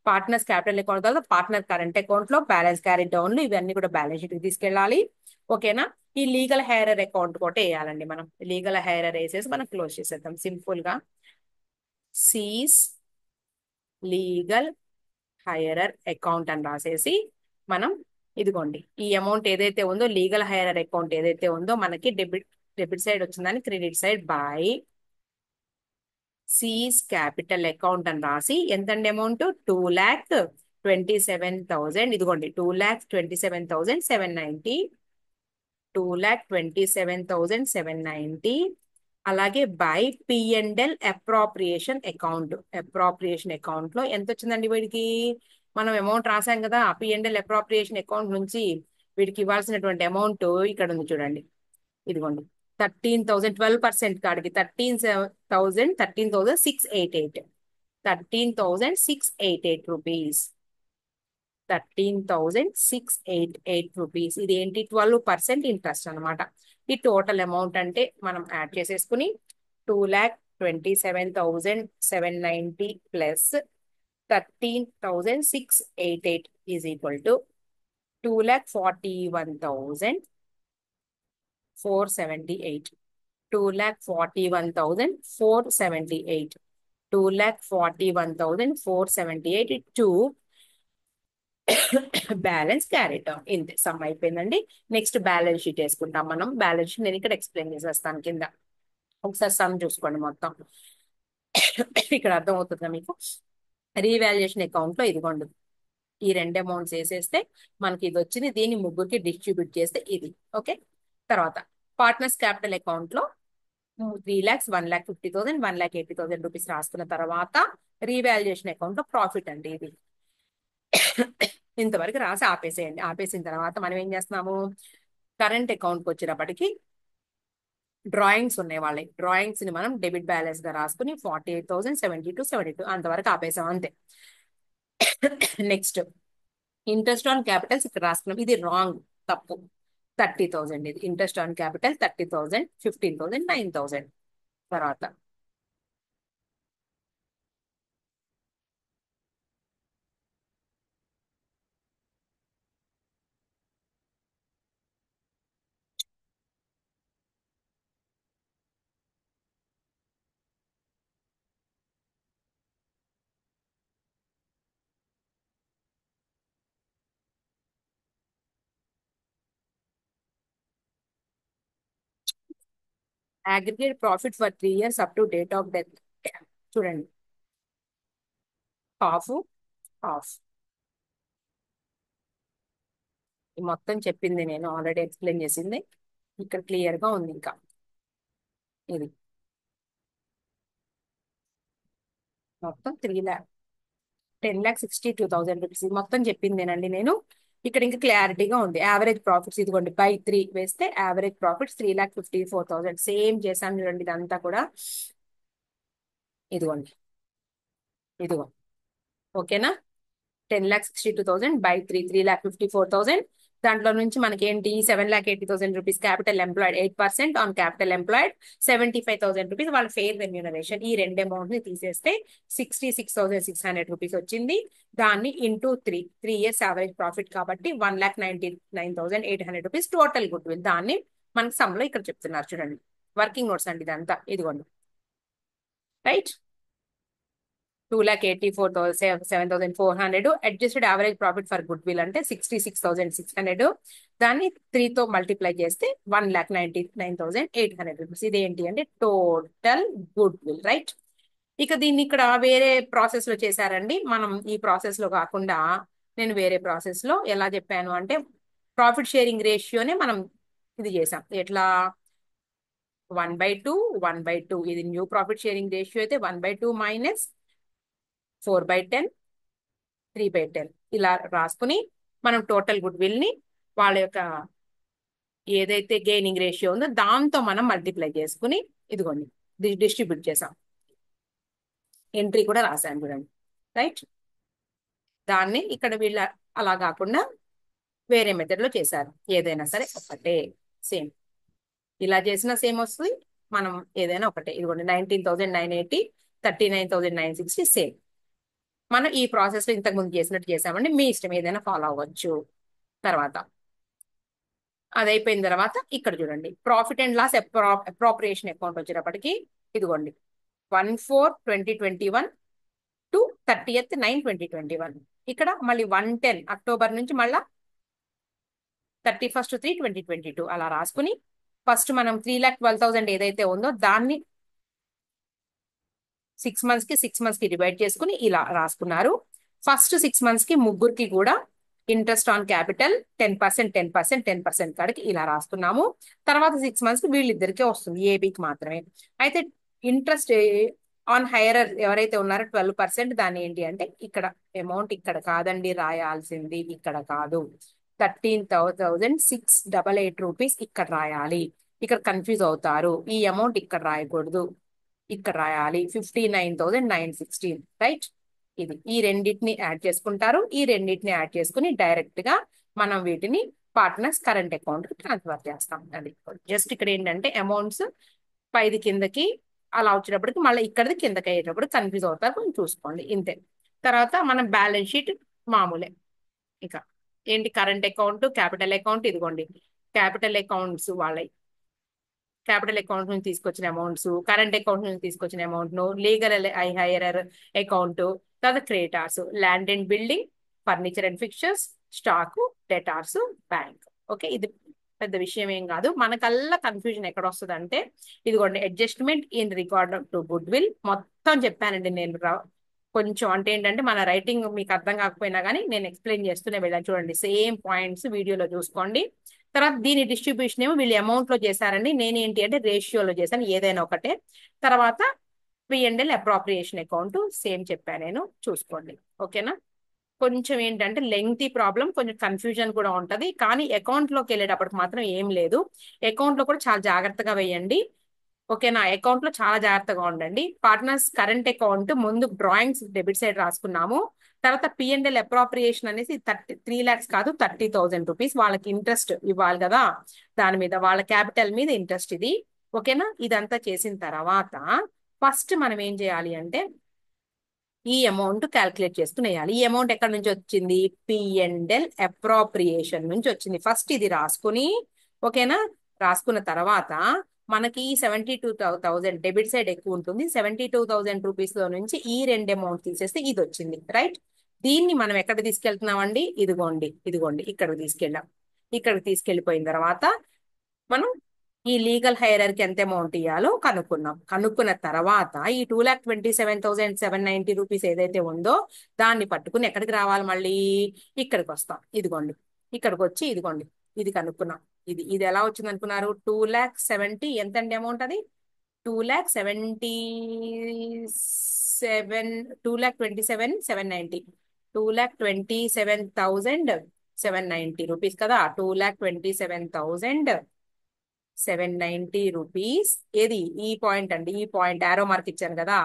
పార్ట్నర్స్ క్యాపిటల్ అకౌంట్ తర్వాత పార్ట్నర్ కరెంట్ అకౌంట్ లో బ్యాలెన్స్ క్యారీ డౌన్లు, ఇవన్నీ కూడా బ్యాలెన్స్ షీట్ కి తీసుకెళ్ళాలి. ఓకేనా? ఈ లీగల్ హైరర్ అకౌంట్ కూడా వేయాలండి. మనం లీగల్ హైరర్ వేసేసి మనం క్లోజ్ చేసేద్దాం సింపుల్ గా. సీజ్ లీగల్ హైరర్ అకౌంట్ అని రాసేసి మనం ఇదిగోండి, ఈ అమౌంట్ ఏదైతే ఉందో లీగల్ హైరర్ అకౌంట్ ఏదైతే ఉందో మనకి డెబిట్ సైడ్ వచ్చిందని credit side by seize capital account అని రాసి ఎంతండి అమౌంట్? 2,27,000. ఇదిగోండి, 2,27,790. 2,27,790. అలాగే బై పిఎండ్ఎల్ అప్రాప్రియేషన్ అకౌంట్ లో ఎంత వచ్చిందండి వీడికి? మనం అమౌంట్ రాసాం కదా, పిఎండ్ఎల్ అప్రాప్రియేషన్ అకౌంట్ నుంచి వీడికి ఇవ్వాల్సినటువంటి అమౌంట్ ఇక్కడ ఉంది చూడండి. ఇదిగోండి, 13,000, 12% కాడికి 13,688. 13,688 రూపీస్. 13,688 రూపీస్. ఇది ఏంటి? 12% ఇంట్రెస్ట్ అనమాట. ఈ టోటల్ అమౌంట్ అంటే మనం యాడ్ చేసేసుకుని 2,27,790 plus 13,688 is equal to 2,41,478. 2,41,478. 2,41,478 to balance carried down. ఇంతే, సమ్ అయిపోయిందండి. నెక్స్ట్ బ్యాలెన్స్ షీట్ వేసుకుంటాం మనం. బ్యాలెన్స్ షీట్ నేను ఇక్కడ ఎక్స్ప్లెయిన్ చేసేస్తాను కింద. ఒకసారి సమ్ చూసుకోండి మొత్తం. ఇక్కడ అర్థమవుతుందా మీకు? రీవాల్యుయేషన్ అకౌంట్ లో ఇదిగోండి, ఈ రెండు అమౌంట్స్ వేసేస్తే మనకి ఇది వచ్చింది. దీన్ని ముగ్గురికి డిస్ట్రిబ్యూట్ చేస్తే ఇది. ఓకే. తర్వాత పార్ట్నర్స్ క్యాపిటల్ అకౌంట్ లో 3 lakhs, 1,50,000, 1,80,000 రూపీస్ రాసుకున్న తర్వాత రీవాల్యుయేషన్ అకౌంట్ లో ప్రాఫిట్ అండి ఇది. ఇంతవరకు రాసి ఆపేసేయండి. ఆపేసిన తర్వాత మనం ఏం చేస్తున్నాము? కరెంట్ అకౌంట్కి వచ్చేటప్పటికి డ్రాయింగ్స్ ఉన్నాయి వాళ్ళకి. డ్రాయింగ్స్ ని మనం డెబిట్ బ్యాలెన్స్ గా రాసుకుని 48,072 అంతవరకు ఆపేసాం, అంతే. నెక్స్ట్ ఇంట్రెస్ట్ ఆన్ క్యాపిటల్స్ ఇక్కడ రాసుకున్నాం. ఇది రాంగ్, తప్పు. 30,000 ఇది ఇంట్రెస్ట్ ఆన్ క్యాపిటల్. 30,000, 15,000, 9,000. తర్వాత aggregate profit for 3 years up to date of death. చూడండి, హాఫ్ హాఫ్. మొత్తం చెప్పింది నేను ఆల్రెడీ ఎక్స్ప్లెయిన్ చేసింది ఇక్కడ క్లియర్ గా ఉంది. ఇంకా ఇది మొత్తం 10,62,000 రూపీస్. ఇది మొత్తం చెప్పిందేనండి నేను. ఇక్కడ ఇంకా క్లారిటీగా ఉంది. యావరేజ్ ప్రాఫిట్స్ ఇదిగోండి, బై 3 వేస్తే యావరేజ్ ప్రాఫిట్స్ 3,54,000. సేమ్ చేశాను చూడండి ఇదంతా కూడా. ఇదిగోండి, ఇదిగో. ఓకేనా? 10,62,000 బై 3,54,000. దాంట్లో నుంచి మనకి ఏంటి? 7,80,000 rupees capital employed, 8% on capital employed. 75,000 rupees వాళ్ళ ఫెయిర్ రెమ్యూనరేషన్. ఈ రెండు అమౌంట్ ని తీసేస్తే 66,600 రూపీస్ వచ్చింది. దాన్ని ఇంటూ 3 years యావరేజ్ ప్రాఫిట్ కాబట్టి 1,99,800 రూపీస్ టోటల్ గుడ్ విల్. దాన్ని మనకి సమ్ లో ఇక్కడ చెప్తున్నారు చూడండి. వర్కింగ్ నోట్స్ అండి ఇదంతా. ఇదిగోండి, right. 2,84,7,400. Adjusted average profit for good will అంటే 66,600. దాన్ని 3 తో మల్టిప్లై చేస్తే 1,99,800 రూపీస్. ఇదేంటి అంటే టోటల్ గుడ్ విల్, రైట్. ఇక దీన్ని ఇక్కడ వేరే ప్రాసెస్ లో చేశారండి. మనం ఈ ప్రాసెస్ లో కాకుండా నేను వేరే ప్రాసెస్ లో ఎలా చెప్పాను అంటే, ప్రాఫిట్ షేరింగ్ రేషియోనే మనం ఇది చేసాం. ఎట్లా? 1/2, 1/2. ఇది న్యూ ప్రాఫిట్ షేరింగ్ రేషియో అయితే 1/2 మైనస్ 4/10 3/10 ఇలా రాసుకుని మనం టోటల్ గుడ్ విల్ ని వాళ్ళ యొక్క ఏదైతే గెయినింగ్ రేషియో ఉందో దాంతో మనం మల్టిప్లై చేసుకుని ఇదిగోండి డిస్ట్రిబ్యూట్ చేసాం. ఎంట్రీ కూడా రాశాను చూడండి, రైట్. దాన్ని ఇక్కడ వీళ్ళ అలా కాకుండా వేరే మెథడ్ లో చేశారు. ఏదైనా సరే ఒకటే, సేమ్ ఇలా చేసినా సేమ్ వస్తుంది, మనం ఏదైనా ఒకటే. ఇదిగోండి 19,980, 39,960 సేమ్. మనం ఈ ప్రాసెస్ లో ఇంతకు ముందు చేసినట్టు చేసామండి. మీ ఇష్టం ఏదైనా ఫాలో అవ్వచ్చు. తర్వాత అది అయిపోయిన తర్వాత ఇక్కడ చూడండి profit and loss appropriation account వచ్చేటప్పటికి ఇదిగోండి 1/4/2021 టు 30/9/2021. ఇక్కడ మళ్ళీ 110 అక్టోబర్ నుంచి మళ్ళా 31/3/2022 అలా రాసుకుని ఫస్ట్ మనం 3,12,000 ఏదైతే ఉందో దాన్ని 6 months కి డివైడ్ చేసుకుని ఇలా రాసుకున్నారు. ఫస్ట్ 6 months కి ముగ్గురికి కూడా ఇంట్రెస్ట్ ఆన్ క్యాపిటల్ 10%, 10%, 10% కాడికి ఇలా రాస్తున్నాము. తర్వాత 6 months కి వీళ్ళిద్దరికే వస్తుంది, ఏబికి మాత్రమే. అయితే ఇంట్రెస్ట్ ఆన్ హైయరర్ ఎవరైతే ఉన్నారో 12%, దాన్ని ఏంటి అంటే ఇక్కడ అమౌంట్ ఇక్కడ కాదండి రాయాల్సింది, ఇక్కడ కాదు, 13,688 రూపీస్ ఇక్కడ రాయాలి. ఇక్కడ కన్ఫ్యూజ్ అవుతారు, ఈ అమౌంట్ ఇక్కడ రాయకూడదు, ఇక్కడ రాయాలి 59,916, రైట్. ఇది ఈ రెండింటిని యాడ్ చేసుకుంటారు. ఈ రెండింటిని యాడ్ చేసుకుని డైరెక్ట్ గా మనం వీటిని పార్ట్నర్స్ కరెంట్ అకౌంట్ కి ట్రాన్స్ఫర్ చేస్తాం. అది జస్ట్ ఇక్కడ ఏంటంటే అమౌంట్స్ పైది కిందకి అలా వచ్చేటప్పటికి మళ్ళీ ఇక్కడిది కిందకి అయ్యేటప్పుడు కన్ఫ్యూజ్ అవుతారు, కొంచెం చూసుకోండి ఇంతే. తర్వాత మనం బ్యాలెన్స్ షీట్ మామూలే. ఇక ఏంటి కరెంట్ అకౌంట్, క్యాపిటల్ అకౌంట్, ఇదిగోండి క్యాపిటల్ అకౌంట్స్ వాళ్ళ క్యాపిటల్ అకౌంట్ నుంచి తీసుకొచ్చిన అమౌంట్స్, కరెంట్ అకౌంట్ నుంచి తీసుకొచ్చిన అమౌంట్ ను, లీగల్ హైయరర్ అకౌంట్, తర్వాత creditors, land and building, furniture and fixtures, stock, debtors, bank. Okay, ఇది పెద్ద విషయం ఏం కాదు. మనకల్లా కన్ఫ్యూజన్ ఎక్కడ వస్తుంది అంటే ఇదిగోండి adjustment in record to good will మొత్తం చెప్పానండి నేను. కొంచెం అంటే ఏంటంటే మన రైటింగ్ మీకు అర్థం కాకపోయినా కానీ నేను ఎక్స్ప్లెయిన్ చేస్తూనే వెళ్ళాను. చూడండి సేమ్ పాయింట్స్ వీడియోలో చూసుకోండి. తర్వాత దీని డిస్ట్రిబ్యూషన్ ఏమో వీళ్ళు అమౌంట్ లో చేశారండి, నేనేంటి అంటే రేషియోలో చేశాను, ఏదైనా ఒకటే. తర్వాత P&L అప్రోప్రియేషన్ అకౌంట్ సేమ్ చెప్పాను నేను, చూసుకోండి. ఓకేనా. కొంచెం ఏంటంటే లెంగ్తీ ప్రాబ్లం, కొంచెం కన్ఫ్యూజన్ కూడా ఉంటది, కానీ అకౌంట్ లోకి వెళ్ళేటప్పటికి మాత్రం ఏం లేదు. అకౌంట్ లో కూడా చాలా జాగ్రత్తగా వేయండి. ఓకేనా. అకౌంట్ లో చాలా జాగ్రత్తగా ఉండండి. పార్ట్నర్స్ కరెంట్ అకౌంట్ ముందు డ్రాయింగ్స్ డెబిట్ సైడ్ రాసుకున్నాము. తర్వాత P&L అప్రోప్రియేషన్ అనేసి 3 lakhs కాదు 30,000 రూపీస్ వాళ్ళకి ఇంట్రెస్ట్ ఇవ్వాలి కదా, దాని మీద వాళ్ళ క్యాపిటల్ మీద ఇంట్రెస్ట్ ఇది. ఓకేనా. ఇదంతా చేసిన తర్వాత ఫస్ట్ మనం ఏం చేయాలి అంటే ఈ అమౌంట్ క్యాల్కులేట్ చేసుకుని వేయాలి. ఈ అమౌంట్ ఎక్కడి నుంచి వచ్చింది, P&L అప్రోప్రియేషన్ నుంచి వచ్చింది. ఫస్ట్ ఇది రాసుకుని, ఓకేనా, రాసుకున్న తర్వాత మనకి 72,000 డెబిట్ సైడ్ ఎక్కువ ఉంటుంది. 72,000 రూపీస్ లో నుంచి ఈ రెండు అమౌంట్ తీసేస్తే ఇది వచ్చింది, రైట్. దీన్ని మనం ఎక్కడ తీసుకెళ్తున్నామండి, ఇదిగోండి ఇదిగోండి ఇక్కడికి తీసుకెళ్ళాం. ఇక్కడికి తీసుకెళ్ళిపోయిన తర్వాత మనం ఈ లీగల్ హైయరర్కి ఎంత అమౌంట్ ఇవ్వాలో కనుక్కున్నాం. కనుక్కున్న తర్వాత ఈ 2,27,790 రూపీస్ ఏదైతే ఉందో దాన్ని పట్టుకుని ఎక్కడికి రావాలి, మళ్ళీ ఇక్కడికి వస్తాం. ఇదిగోండి ఇక్కడికి వచ్చి ఇదిగోండి ఇది కనుక్కున్నాం. ఇది ఇది ఎలా వచ్చింది అనుకున్నారు, 2,70,000 ఎంతండి అమౌంట్ అది, 2,27,7 2,27,790 2,27,790 రూపీస్ కదా, 2,27,790 రూపీస్. ఏది ఈ పాయింట్ అండి, ఈ పాయింట్ ఆరో మార్క్ ఇచ్చాను కదా,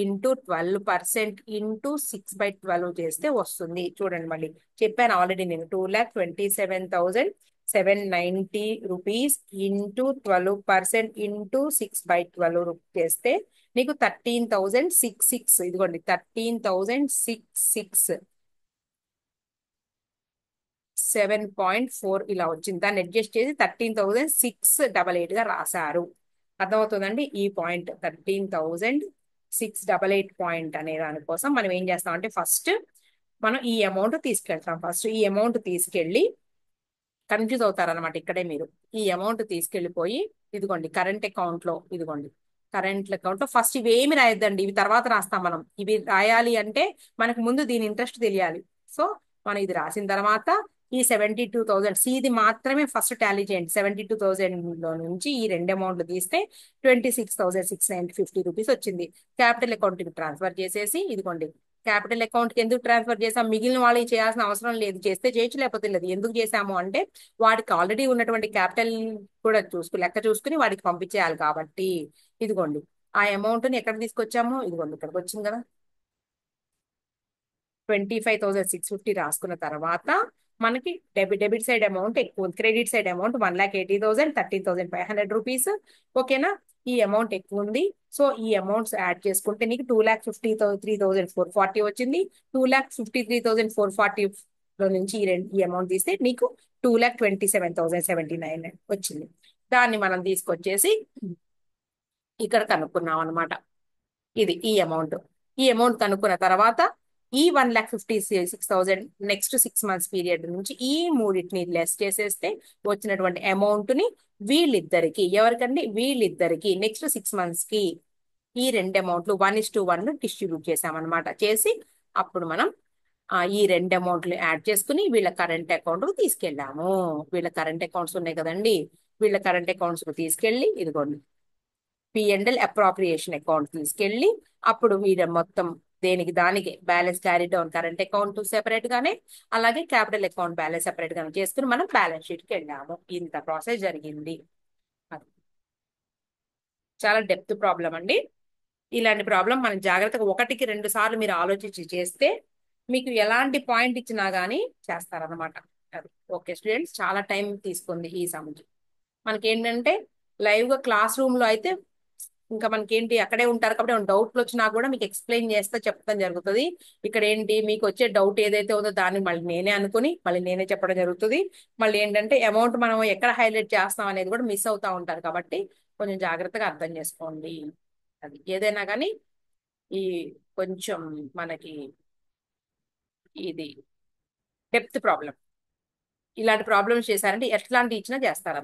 ఇంటూ 12% ఇంటూ 6/12 చేస్తే వస్తుంది. చూడండి మళ్ళీ చెప్పాను ఆల్రెడీ నేను, 2,27,790 రూపీస్ ఇంటూ 12% ఇంటూ 6/12 చేస్తే నీకు 13,666. ఇదిగోండి 13,666 7.4 ఇలా వచ్చింది. దాన్ని అడ్జస్ట్ చేసి 13,688 గా రాశారు. అర్థమవుతుందండి. ఈ పాయింట్ 13,688 పాయింట్ అనే దానికోసం మనం ఏం చేస్తాం అంటే ఫస్ట్ మనం ఈ అమౌంట్ తీసుకెళ్తాం. ఫస్ట్ ఈ అమౌంట్ తీసుకెళ్ళి కన్ఫ్యూజ్ అవుతారనమాట ఇక్కడే మీరు. ఈ అమౌంట్ తీసుకెళ్ళిపోయి ఇదిగోండి కరెంట్ అకౌంట్ లో, ఇదిగోండి కరెంట్ అకౌంట్ లో ఫస్ట్ ఇవేమి రాయొద్దండి, ఇవి తర్వాత రాస్తాం మనం. ఇవి రాయాలి అంటే మనకు ముందు దీని ఇంట్రెస్ట్ తెలియాలి. సో మనం ఇది రాసిన తర్వాత ఈ 72,000 ఇది మాత్రమే ఫస్ట్ టాలీ చేయండి. 72,000 లో నుంచి ఈ రెండు అమౌంట్లు తీస్తే 26,650 రూపీస్ వచ్చింది. క్యాపిటల్ అకౌంట్ కి ట్రాన్స్ఫర్ చేసేసి ఇదిగోండి క్యాపిటల్ అకౌంట్ కి ఎందుకు ట్రాన్స్ఫర్ చేసాం, మిగిలిన వాళ్ళకి చేయాల్సిన అవసరం లేదు, చేస్తే చేయొచ్చు లేకపోతే లేదు. ఎందుకు చేసాము అంటే వాడికి ఆల్రెడీ ఉన్నటువంటి క్యాపిటల్ కూడా లెక్క చూసుకుని వాడికి పంపించేయాలి కాబట్టి. ఇదిగోండి ఆ అమౌంట్ ని ఎక్కడ తీసుకొచ్చాము, ఇదిగోండి ఇక్కడికి వచ్చింది కదా. 25,650 రాసుకున్న తర్వాత మనకి డెబిట్ సైడ్ అమౌంట్ ఎక్కువ ఉంది, క్రెడిట్ సైడ్ అమౌంట్ 1,80,000, 13,500 రూపీస్. ఓకేనా, ఈ అమౌంట్ ఎక్కువ ఉంది. సో ఈ అమౌంట్స్ యాడ్ చేసుకుంటే నీకు 2,53,440 వచ్చింది. 2,53,440 లో నుంచి ఈ అమౌంట్ తీస్తే నీకు 2,27,079 వచ్చింది. దాన్ని మనం తీసుకొచ్చేసి ఇక్కడ కనుక్కున్నాం అనమాట. ఈ అమౌంట్ కనుక్కున్న తర్వాత ఈ 1,56,000 నెక్స్ట్ 6 months పీరియడ్ నుంచి ఈ మూడింటిని లెస్ చేసేస్తే వచ్చినటువంటి అమౌంట్ ని వీళ్ళిద్దరికి, ఎవరికండి, వీళ్ళిద్దరికి నెక్స్ట్ 6 months కి ఈ రెండు అమౌంట్లు 1:1 డిస్ట్రిబ్యూట్ చేసామన్నమాట. చేసి అప్పుడు మనం ఈ రెండు అమౌంట్లు యాడ్ చేసుకుని వీళ్ళ కరెంట్ అకౌంట్ తీసుకెళ్ళాము. వీళ్ళ కరెంట్ అకౌంట్స్ ఉన్నాయి కదండి, వీళ్ళ కరెంట్ అకౌంట్స్ తీసుకెళ్ళి ఇదిగోండి P&L అప్రాప్రియేషన్ అకౌంట్ తీసుకెళ్ళి అప్పుడు వీళ్ళ మొత్తం దేనికి దానికి balance carry down current account separate గానే, అలాగే క్యాపిటల్ అకౌంట్ బ్యాలెన్స్ సెపరేట్ గానే చేసుకుని మనం బ్యాలెన్స్ షీట్ కి వెళ్ళాము. ఇంత ప్రాసెస్ జరిగింది. అది చాలా డెప్త్ ప్రాబ్లం అండి. ఇలాంటి ప్రాబ్లం మనం జాగ్రత్తగా 1-2 సార్లు మీరు ఆలోచించి చేస్తే మీకు ఎలాంటి పాయింట్ ఇచ్చినా గానీ చేస్తారనమాట. అది ఓకే స్టూడెంట్స్, చాలా టైం తీసుకుంది ఈ సబ్జెక్ట్. మనకి ఏంటంటే లైవ్ గా క్లాస్ రూమ్ లో అయితే ఇంకా మనకేంటి అక్కడే ఉంటారు కాబట్టి డౌట్లు వచ్చినా కూడా మీకు ఎక్స్ప్లెయిన్ చేస్తే చెప్పడం జరుగుతుంది. ఇక్కడ ఏంటి మీకు వచ్చే డౌట్ ఏదైతే ఉందో దాన్ని మళ్ళీ నేనే అనుకుని మళ్ళీ నేనే చెప్పడం జరుగుతుంది. మళ్ళీ ఏంటంటే అమౌంట్ మనం ఎక్కడ హైలైట్ చేస్తాం అనేది కూడా మిస్ అవుతా ఉంటారు కాబట్టి కొంచెం జాగ్రత్తగా అర్థం చేసుకోండి. అది ఏదైనా కానీ ఈ కొంచెం మనకి ఇది డెప్త్ ప్రాబ్లం, ఇలాంటి ప్రాబ్లమ్స్ చేశారంటే ఎట్లాంటి ఇచ్చినా చేస్తారు.